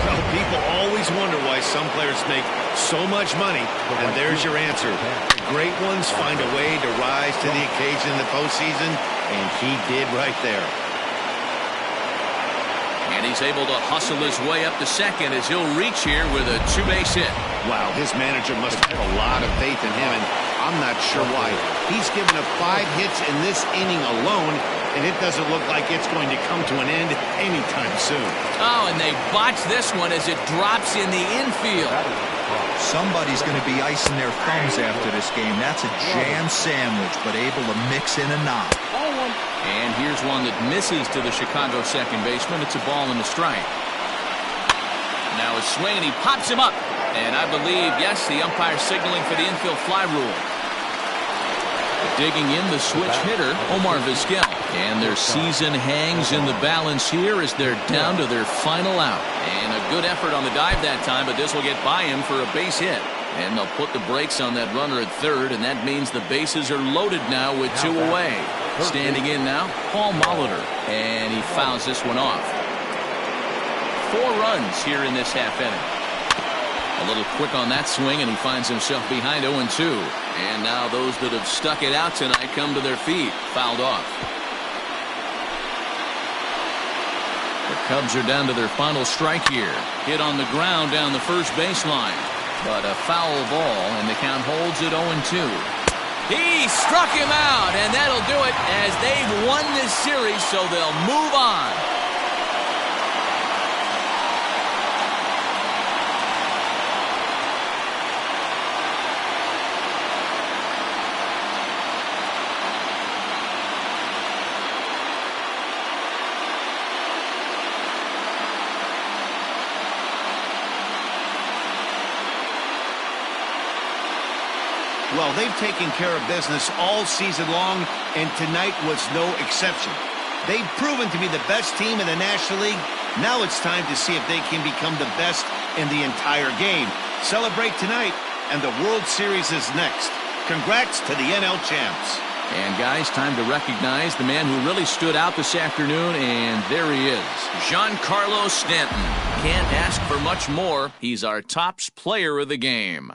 Well, people always wonder why some players make so much money, and there's your answer. The great ones find a way to rise to the occasion in the postseason, and he did right there. And he's able to hustle his way up to second as he'll reach here with a two-base hit. Wow, his manager must have a lot of faith in him, and I'm not sure why. He's given up 5 hits in this inning alone, and it doesn't look like it's going to come to an end anytime soon. Oh, and they botch this one as it drops in the infield. Somebody's going to be icing their thumbs after this game. That's a jam sandwich, but able to mix in a knock. And here's one that misses to the Chicago second baseman. It's a ball and a strike. Now a swing, and he pops him up. And I believe, yes, the umpire signaling for the infield fly rule. Digging in the switch hitter, Omar Vizquel. And their season hangs in the balance here as they're down to their final out. And a good effort on the dive that time, but this will get by him for a base hit. And they'll put the brakes on that runner at third, and that means the bases are loaded now with 2 away. Standing in now, Paul Molitor. And he fouls this one off. 4 runs here in this half inning. A little quick on that swing, and he finds himself behind 0-2. And now those that have stuck it out tonight come to their feet. Fouled off. The Cubs are down to their final strike here. Hit on the ground down the first baseline. But a foul ball, and the count holds at 0-2. He struck him out, and that'll do it as they've won this series, so they'll move on. Well, they've taken care of business all season long, and tonight was no exception. They've proven to be the best team in the National League. Now it's time to see if they can become the best in the entire game. Celebrate tonight, and the World Series is next. Congrats to the NL champs. And guys, time to recognize the man who really stood out this afternoon, and there he is. Giancarlo Stanton. Can't ask for much more. He's our tops player of the game.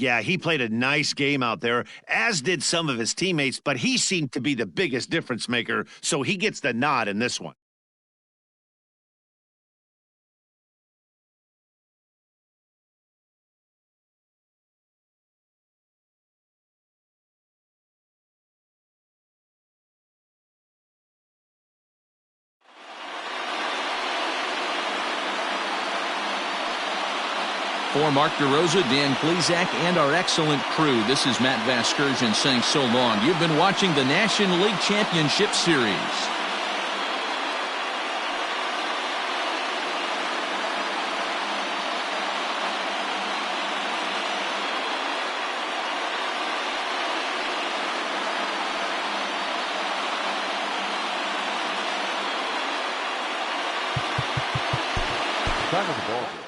Yeah, he played a nice game out there, as did some of his teammates, but he seemed to be the biggest difference maker, so he gets the nod in this one. For Mark DeRosa, Dan Plesac, and our excellent crew, this is Matt Vasgersian saying so long. You've been watching the National League Championship Series. Time of the ball game.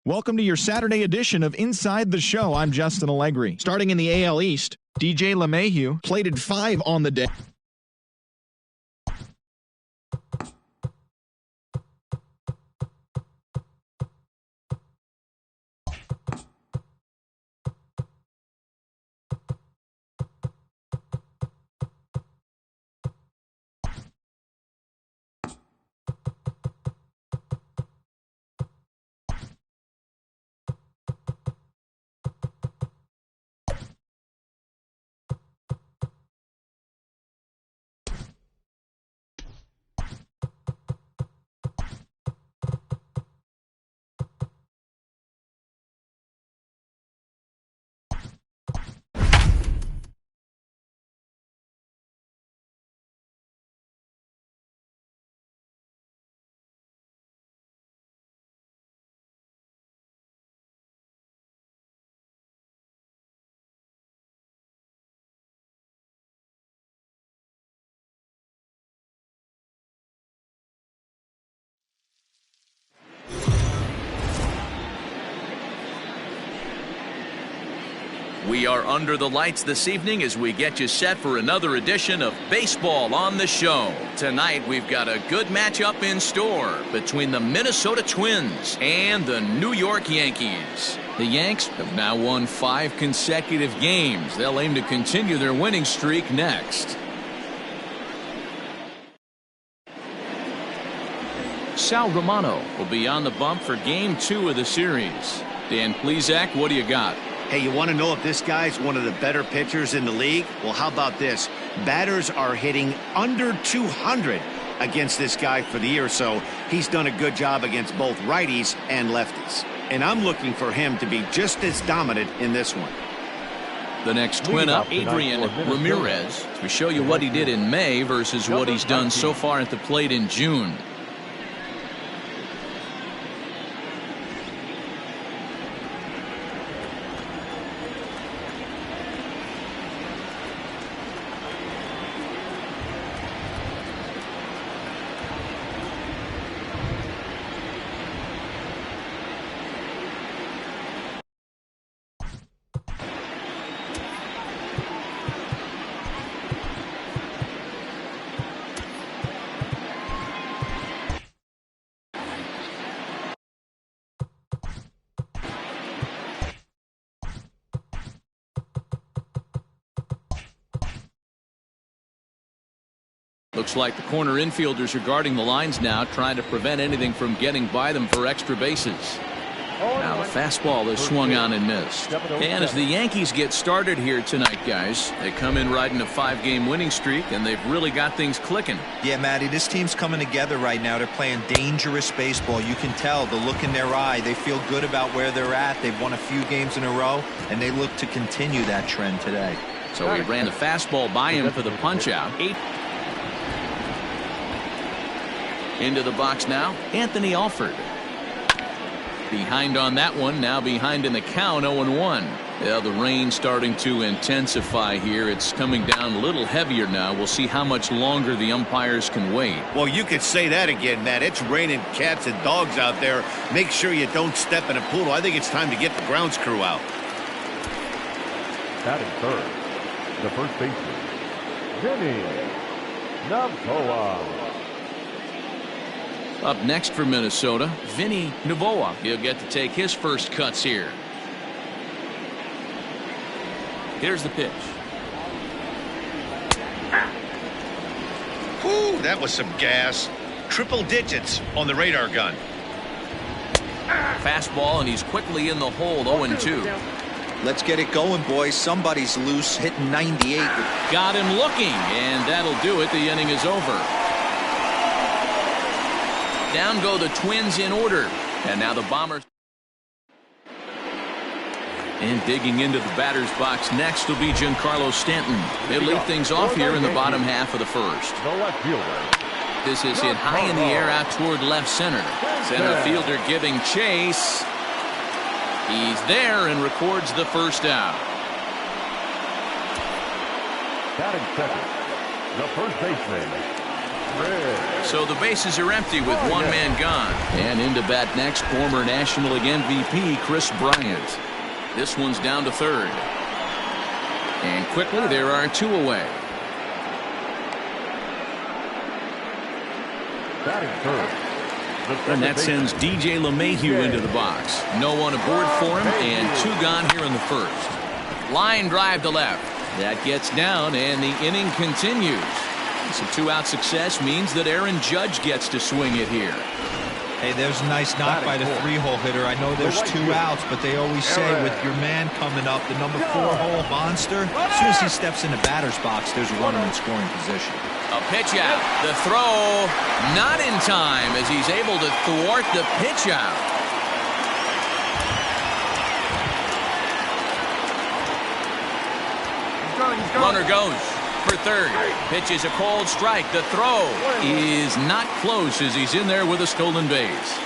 Welcome to your Saturday edition of Inside the Show. I'm Justin Allegri. Starting in the AL East, DJ LeMahieu plated 5 on the day. We are under the lights this evening as we get you set for another edition of Baseball on the Show. Tonight we've got a good matchup in store between the Minnesota Twins and the New York Yankees. The Yanks have now won 5 consecutive games. They'll aim to continue their winning streak next. Sal Romano will be on the bump for Game 2 of the series. Dan Plesac, what do you got? Hey, you want to know if this guy's one of the better pitchers in the league? Well, how about this? Batters are hitting under 200 against this guy for the year, so he's done a good job against both righties and lefties. And I'm looking for him to be just as dominant in this one. The next twin up, Adrian Ramirez, to show you what he did in May versus what he's done so far at the plate in June. Looks like the corner infielders are guarding the lines now, trying to prevent anything from getting by them for extra bases. Now the fastball is swung on and missed. And as the Yankees get started here tonight, guys, they come in riding a 5-game winning streak, and they've really got things clicking. Yeah, Matty, this team's coming together right now. They're playing dangerous baseball. You can tell the look in their eye. They feel good about where they're at. They've won a few games in a row, and they look to continue that trend today. So he ran the fastball by him for the punch-out. Into the box now, Anthony Alford. Behind on that one, now behind in the count, 0-1. Yeah, the rain starting to intensify here. It's coming down a little heavier now. We'll see how much longer the umpires can wait. Well, you could say that again, Matt. It's raining cats and dogs out there. Make sure you don't step in a poodle. I think it's time to get the grounds crew out. Batting third, the first baseman, Vinny Novoa. Up next for Minnesota, Vinny Novoa. He'll get to take his first cuts here. Here's the pitch. Whew, that was some gas. Triple digits on the radar gun. Fastball, and he's quickly in the hole, 0-2. Let's get it going, boys. Somebody's loose, hitting 98. Got him looking, and that'll do it. The inning is over. Down go the Twins in order. And now the Bombers. And digging into the batter's box next will be Giancarlo Stanton. They'll lead things off here in the bottom half of the first. This is hit high in the air out toward left center. Center fielder giving chase. He's there and records the first out. Batting second, the first baseman, So the bases are empty with one man gone. And into bat next, former National League MVP Chris Bryant. This one's down to third. And quickly there are two away. And that sends DJ LeMahieu into the box. No one aboard for him, and two gone here in the first. Line drive to left. That gets down, and the inning continues. Some two-out success means that Aaron Judge gets to swing it here. Hey, there's a nice knock by the three-hole hitter. I know there's two outs, but they always say with your man coming up, the number 4-hole monster, as soon as he steps in the batter's box, there's a runner in scoring position. A pitch out. The throw not in time as he's able to thwart the pitch out. Runner goes for third. Pitch is a cold strike. The throw is not close as he's in there with a stolen base.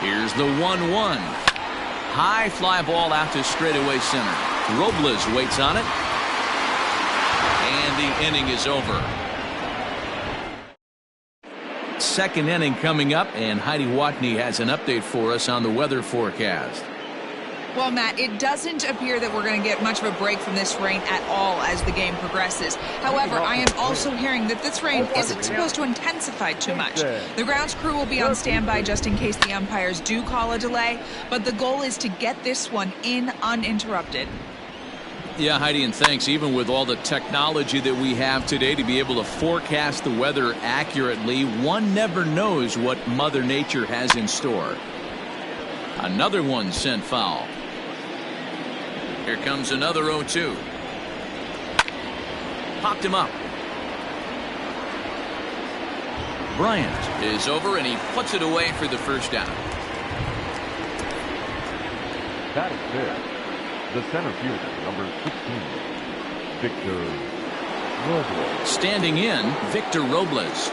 Here's the 1-1. High fly ball out to straightaway center. Robles waits on it. And the inning is over. Second inning coming up, and Heidi Watney has an update for us on the weather forecast. Well, Matt, it doesn't appear that we're going to get much of a break from this rain at all as the game progresses. However, I am also hearing that this rain isn't supposed to intensify too much. The grounds crew will be on standby just in case the umpires do call a delay, but the goal is to get this one in uninterrupted. Yeah, Heidi, and thanks. Even with all the technology that we have today to be able to forecast the weather accurately, one never knows what Mother Nature has in store. Another one sent foul. Here comes another 0-2. Popped him up. Bryant is over, and he puts it away for the first down. That is fair. The center fielder, number 16, Victor Robles. Standing in, Victor Robles.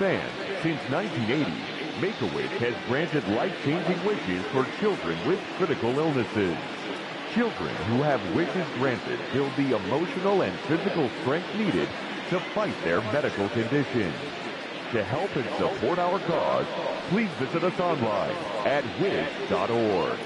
Fans, since 1980, Make-A-Wish has granted life-changing wishes for children with critical illnesses. Children who have wishes granted build the emotional and physical strength needed to fight their medical conditions. To help and support our cause, please visit us online at wish.org.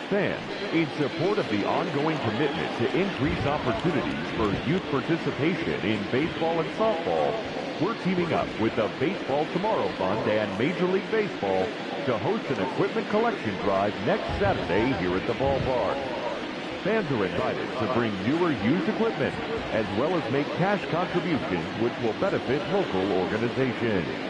Fans, in support of the ongoing commitment to increase opportunities for youth participation in baseball and softball, we're teaming up with the Baseball Tomorrow Fund and Major League Baseball to host an equipment collection drive next Saturday here at the ballpark. Fans are invited to bring newer used equipment, as well as make cash contributions which will benefit local organizations.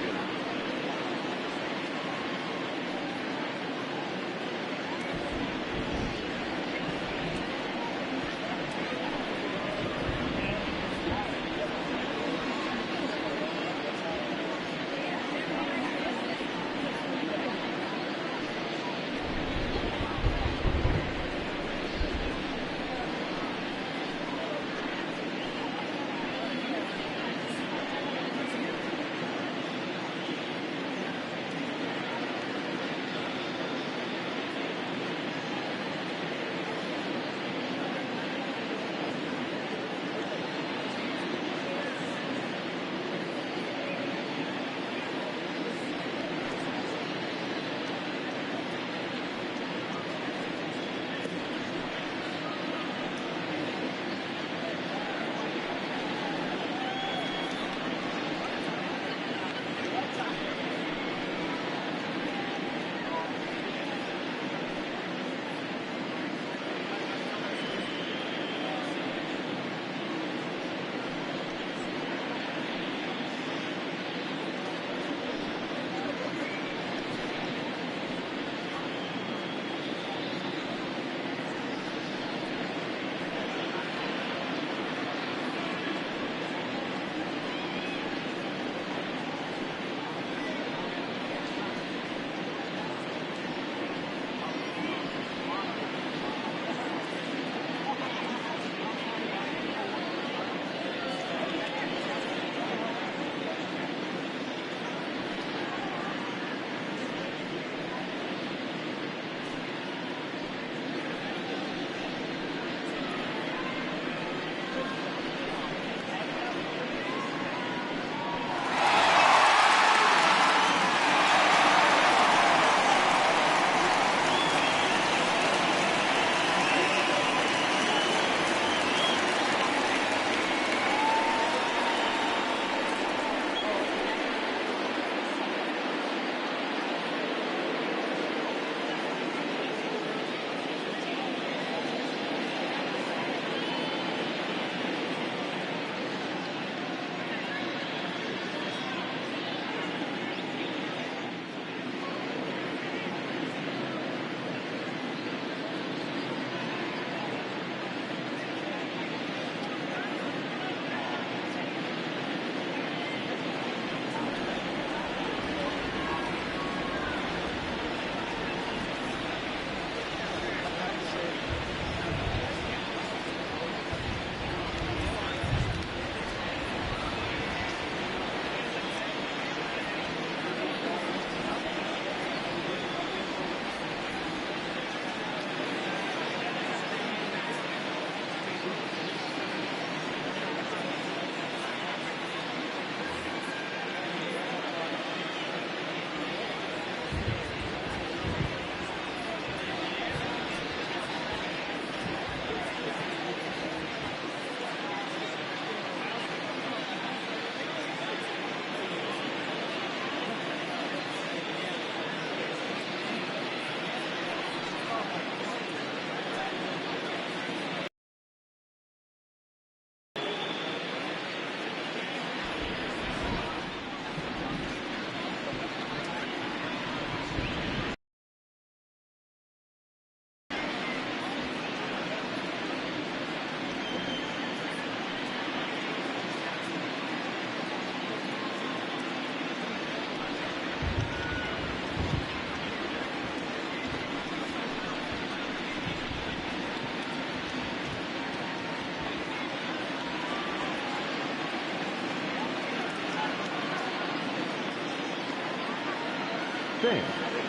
thing.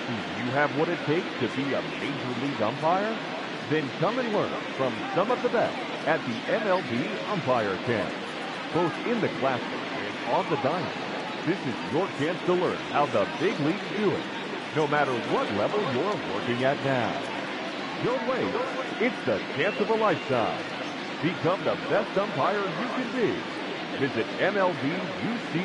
Do you have what it takes to be a major league umpire? Then come and learn from some of the best at the MLB Umpire Camp. Both in the classroom and on the diamond, this is your chance to learn how the big leagues do it, no matter what level you're working at now. Don't wait. It's the chance of a lifetime. Become the best umpire you can be. Visit MLBUC.com.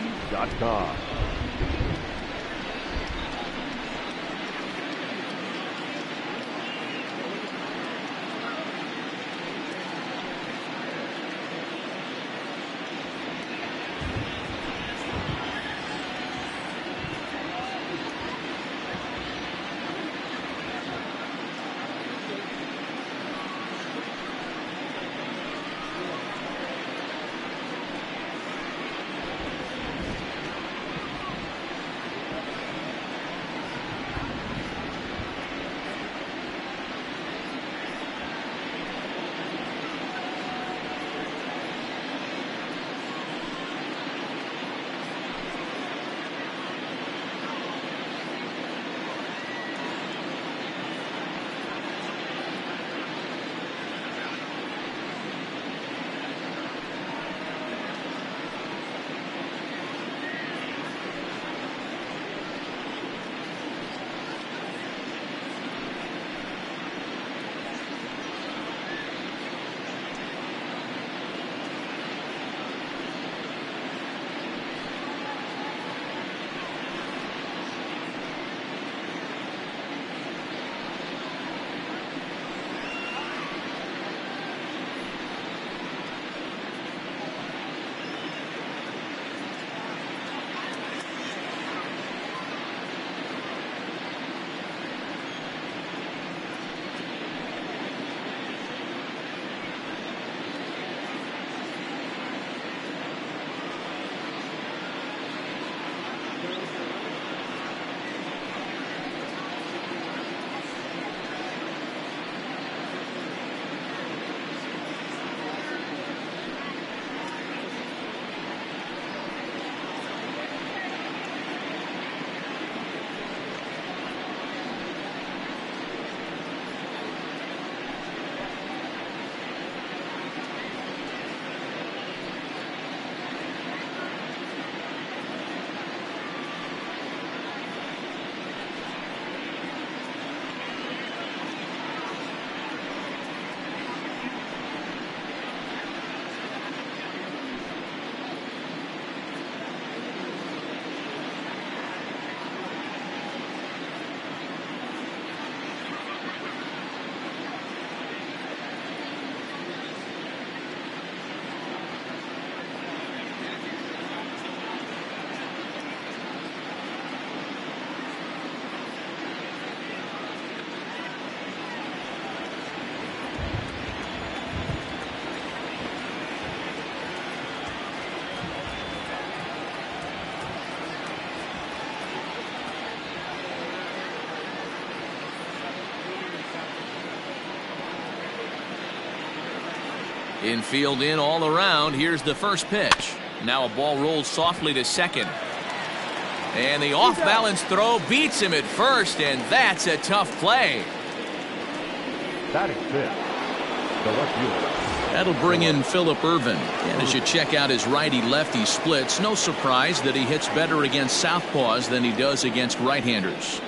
Infield in all around. Here's the first pitch. Now a ball rolls softly to second. And the off-balance throw beats him at first, and that's a tough play. That is fifth. The left fielder. That'll bring in Phillip Irvin. And as you check out his righty-lefty splits, no surprise that he hits better against southpaws than he does against right-handers.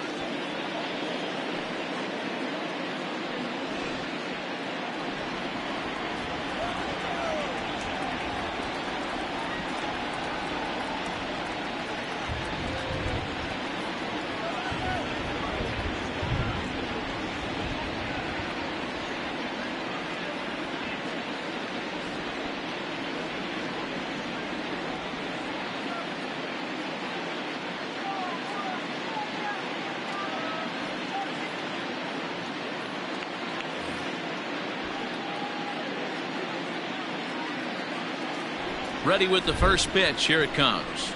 Ready with the first pitch. Here it comes.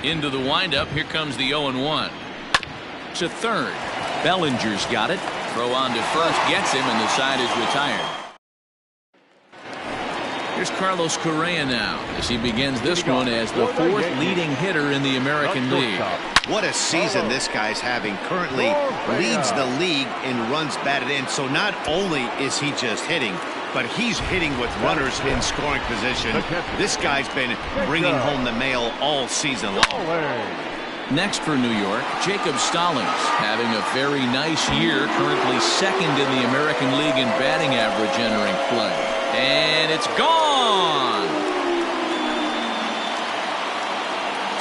Into the windup. Here comes the 0-1. To third. Bellinger's got it. Throw on to first. Gets him, and the side is retired. Here's Carlos Correa now as he begins this one as the fourth leading hitter in the American League. What a season this guy's having. Currently leads the league in runs batted in. So not only is he just hitting, but he's hitting with runners in scoring position. This guy's been bringing home the mail all season long. Next for New York, Jacob Stallings having a very nice year, currently second in the American League in batting average entering play. And it's gone!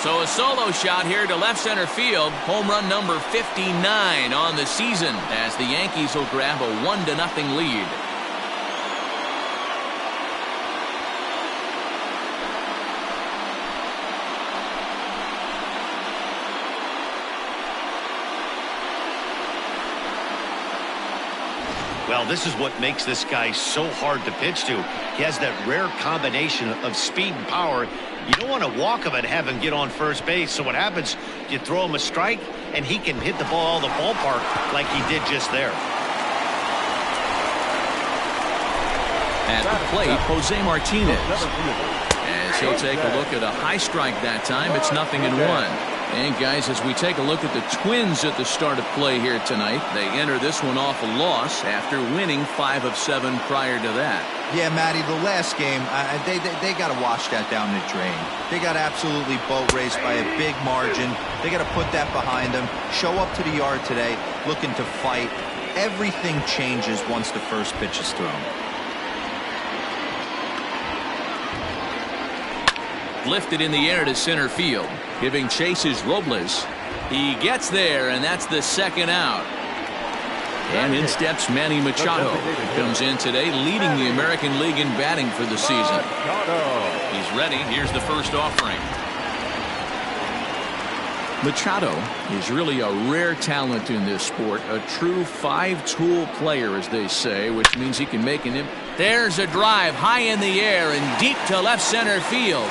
So a solo shot here to left center field. Home run number 59 on the season as the Yankees will grab a 1-0 lead. Well, this is what makes this guy so hard to pitch to. He has that rare combination of speed and power. You don't want to walk him and have him get on first base. So what happens, you throw him a strike, and he can hit the ball out of the ballpark like he did just there. At the plate, Jose Martinez. As he'll take a look at a high strike that time, it's 0-1. And guys, as we take a look at the Twins at the start of play here tonight, they enter this one off a loss after winning 5 of 7 prior to that. Yeah, Matty, the last game, they got to wash that down the drain. They got absolutely boat raced by a big margin. They got to put that behind them. Show up to the yard today looking to fight. Everything changes once the first pitch is thrown. Lifted in the air to center field. Giving chase is Robles. He gets there, and that's the second out. And in steps Manny Machado, who comes in today leading the American League in batting for the season. He's ready. Here's the first offering. Machado is really a rare talent in this sport. A true 5-tool player, as they say, which means he can make an impact. There's a drive high in the air and deep to left center field.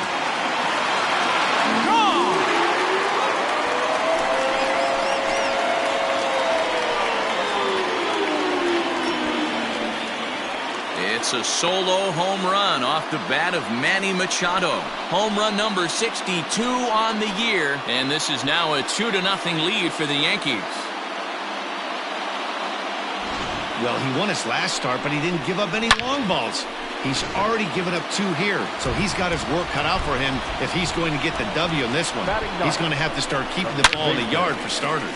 It's a solo home run off the bat of Manny Machado. Home run number 62 on the year, and this is now a 2-0 lead for the Yankees. Well, he won his last start, but he didn't give up any long balls. He's already given up 2 here, so he's got his work cut out for him if he's going to get the W in this one. He's going to have to start keeping the ball in the yard for starters.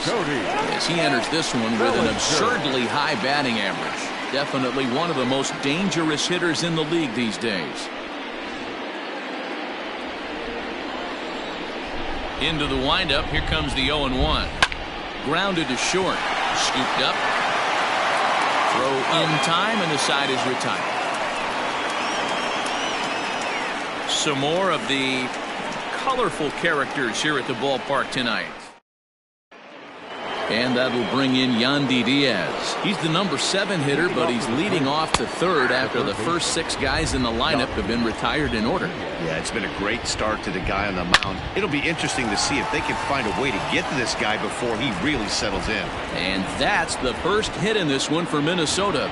As he enters this one with an absurdly high batting average. Definitely one of the most dangerous hitters in the league these days. Into the windup. Here comes the 0-1. Grounded to short. Scooped up. Throw in time, and the side is retired. Some more of the colorful characters here at the ballpark tonight. And that'll bring in Yandi Diaz. He's the number 7 hitter, but he's leading off to third after the first 6 guys in the lineup have been retired in order. Yeah, it's been a great start to the guy on the mound. It'll be interesting to see if they can find a way to get to this guy before he really settles in. And that's the first hit in this one for Minnesota.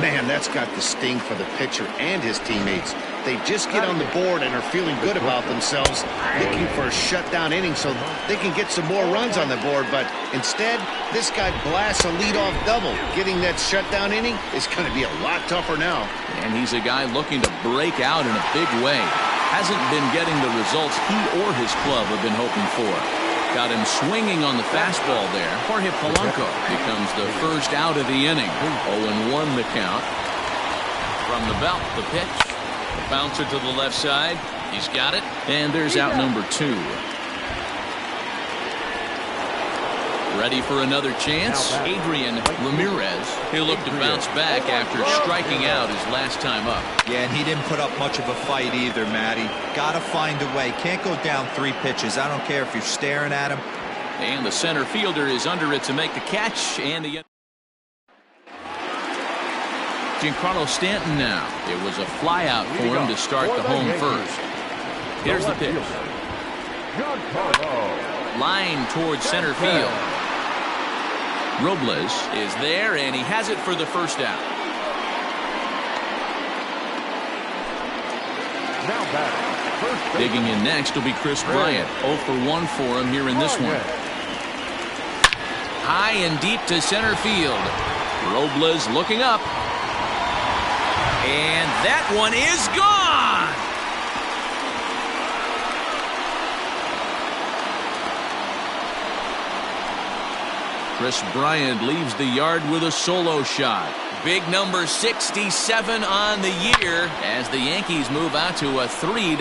Man, that's got the sting for the pitcher and his teammates. They just get on the board and are feeling good about themselves, looking for a shutdown inning so they can get some more runs on the board. But instead, this guy blasts a leadoff double. Getting that shutdown inning is going to be a lot tougher now. And he's a guy looking to break out in a big way. Hasn't been getting the results he or his club have been hoping for. Got him swinging on the fastball there. Jorge Polanco becomes the first out of the inning. 0-1 the count. From the belt, the pitch. The bouncer to the left side. He's got it. And there's out number 2. Ready for another chance. Adrian Ramirez. He'll look to bounce back after striking out his last time up. Yeah, and he didn't put up much of a fight either, Matty. Gotta find a way. Can't go down 3 pitches. I don't care if you're staring at him. And the center fielder is under it to make the catch. And the Giancarlo Stanton now. It was a fly out for him to start the home first. Here's the pitch. Line towards center field. Robles is there, and he has it for the first out. Now batting, first base. Digging in next will be Chris Bryant. 0 for 1 for him here in this one. High and deep to center field. Robles looking up. And that one is gone. Chris Bryant leaves the yard with a solo shot. Big number 67 on the year as the Yankees move out to a 3-0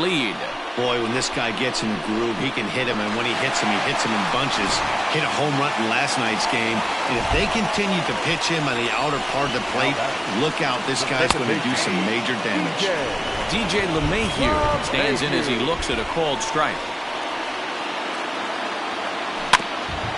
lead. Boy, when this guy gets in the groove, he can hit him, and when he hits him in bunches. Hit a home run in last night's game, and if they continue to pitch him on the outer part of the plate, look out, this guy's going to do some major damage. DJ LeMahieu stands in as he looks at a called strike.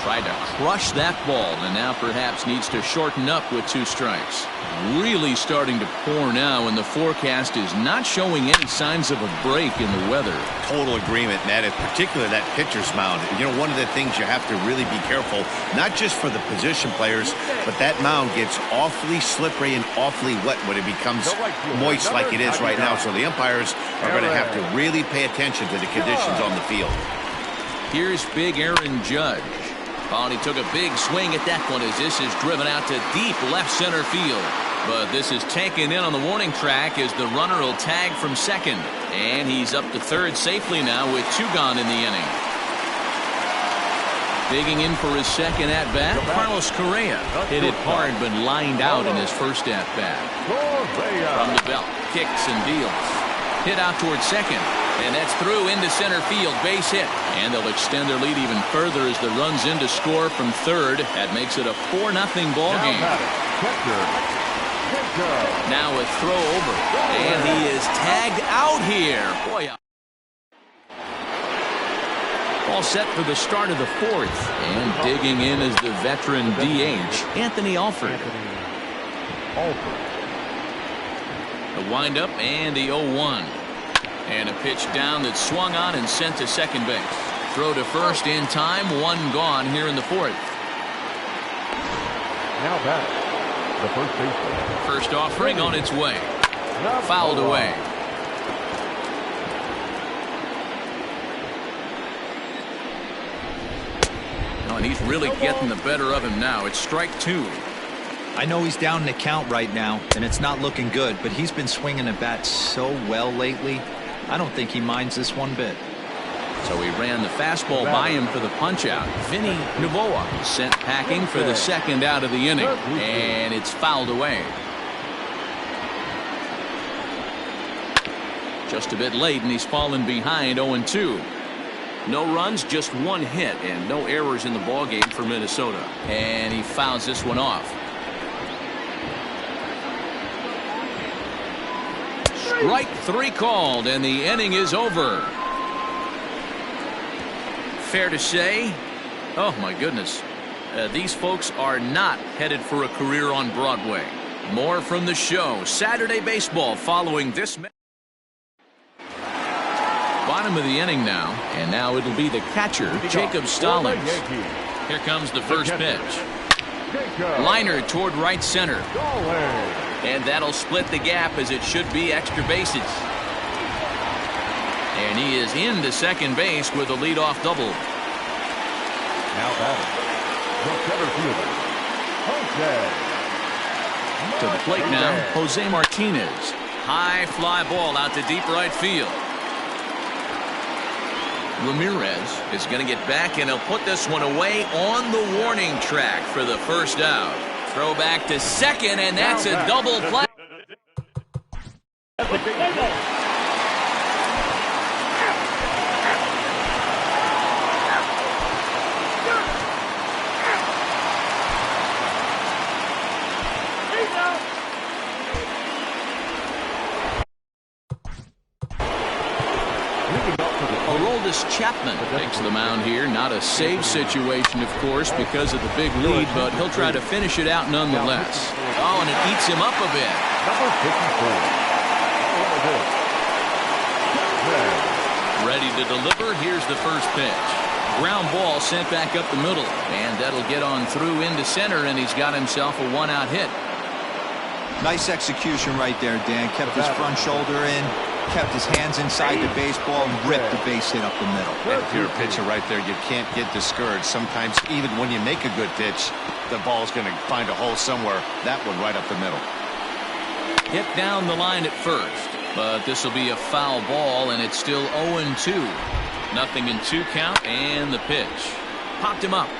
Tried to crush that ball, and now perhaps needs to shorten up with 2 strikes. Really starting to pour now, and the forecast is not showing any signs of a break in the weather. Total agreement, Matt, in particular that pitcher's mound. You know, one of the things you have to really be careful, not just for the position players, but that mound gets awfully slippery and awfully wet when it becomes moist like it is right now. So the umpires are going to have to really pay attention to the conditions on the field. Here's big Aaron Judge. Oh, and he took a big swing at that one as this is driven out to deep left center field. But this is taken in on the warning track as the runner will tag from second. And he's up to third safely now with 2 gone in the inning. Digging in for his second at-bat, Carlos Correa. Hit it hard but lined out in his first at-bat. From the belt, kicks and deals. Hit out towards second. And that's through into center field, base hit. And they'll extend their lead even further as the run's in to score from third. That makes it a 4-0 ball game. Now a throw over. And he is tagged out here. Boy. All set for the start of the 4th. And digging in is the veteran DH, Anthony Alford. The windup and the 0-1. And a pitch down that swung on and sent to second base. Throw to first in time. 1 gone here in the 4th. Now back, the first baseman. First offering on its way. Fouled away. Oh, and he's really getting the better of him now. It's strike 2. I know he's down in the count right now, and it's not looking good, but he's been swinging the bat so well lately. I don't think he minds this one bit. So he ran the fastball by him for the punch-out. Vinny Novoa sent packing for the second out of the inning, and it's fouled away. Just a bit late, and he's fallen behind 0-2. No runs, just 1 hit, and no errors in the ballgame for Minnesota. And he fouls this one off. Strike 3 called, and the inning is over. Fair to say, oh my goodness, these folks are not headed for a career on Broadway. More from the show. Saturday baseball following this match. Bottom of the inning now, and now it'll be the catcher, Jacob Stallings. Here comes the first pitch. Liner toward right center. And that'll split the gap as it should be extra bases. And he is into second base with a leadoff double. Now batting, the center fielder, Jose. To the plate now, Jose Martinez. High fly ball out to deep right field. Ramirez is going to get back, and he'll put this one away on the warning track for the first out. Throw back to second, and that's a double play. Chapman takes the mound here. Not a save situation, of course, because of the big lead, but he'll try to finish it out nonetheless. Oh, and it eats him up a bit. Number 54. Ready to deliver. Here's the first pitch. Ground ball sent back up the middle, and that'll get on through into center, and he's got himself a 1-out hit. Nice execution right there, Dan. Kept his front shoulder in. kept his hands inside the baseball and ripped the base hit up the middle. And if you're a pitcher right there, you can't get discouraged. Sometimes even when you make a good pitch, the ball's going to find a hole somewhere. That one right up the middle. Hit down the line at first, but this will be a foul ball, and it's still 0-2. Nothing in 2 count, and the pitch. Popped him up.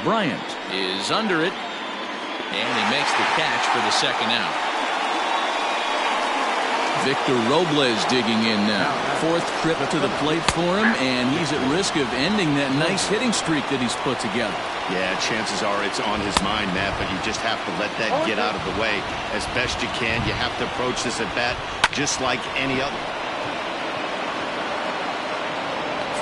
Bryant is under it, and he makes the catch for the second out. Victor Robles digging in now. 4th trip to the plate for him, and he's at risk of ending that nice hitting streak that he's put together. Yeah, chances are it's on his mind, Matt, but you just have to let that get out of the way as best you can. You have to approach this at bat just like any other.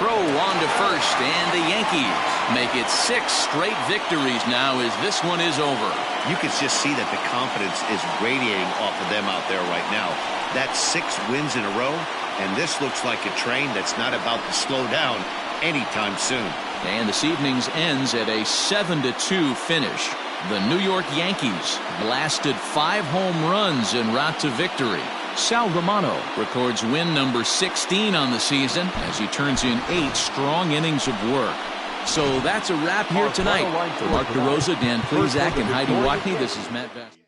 Throw on to first, and the Yankees make it 6 straight victories now as this one is over. You can just see that the confidence is radiating off of them out there right now. That's 6 wins in a row, and this looks like a train that's not about to slow down anytime soon. And this evening's ends at a 7-2 finish. The New York Yankees blasted 5 home runs en route to victory. Sal Romano records win number 16 on the season as he turns in 8 strong innings of work. So that's a wrap here tonight. For Mark DeRosa, Dan Plezak, and Heidi Watney, this is Matt Vast.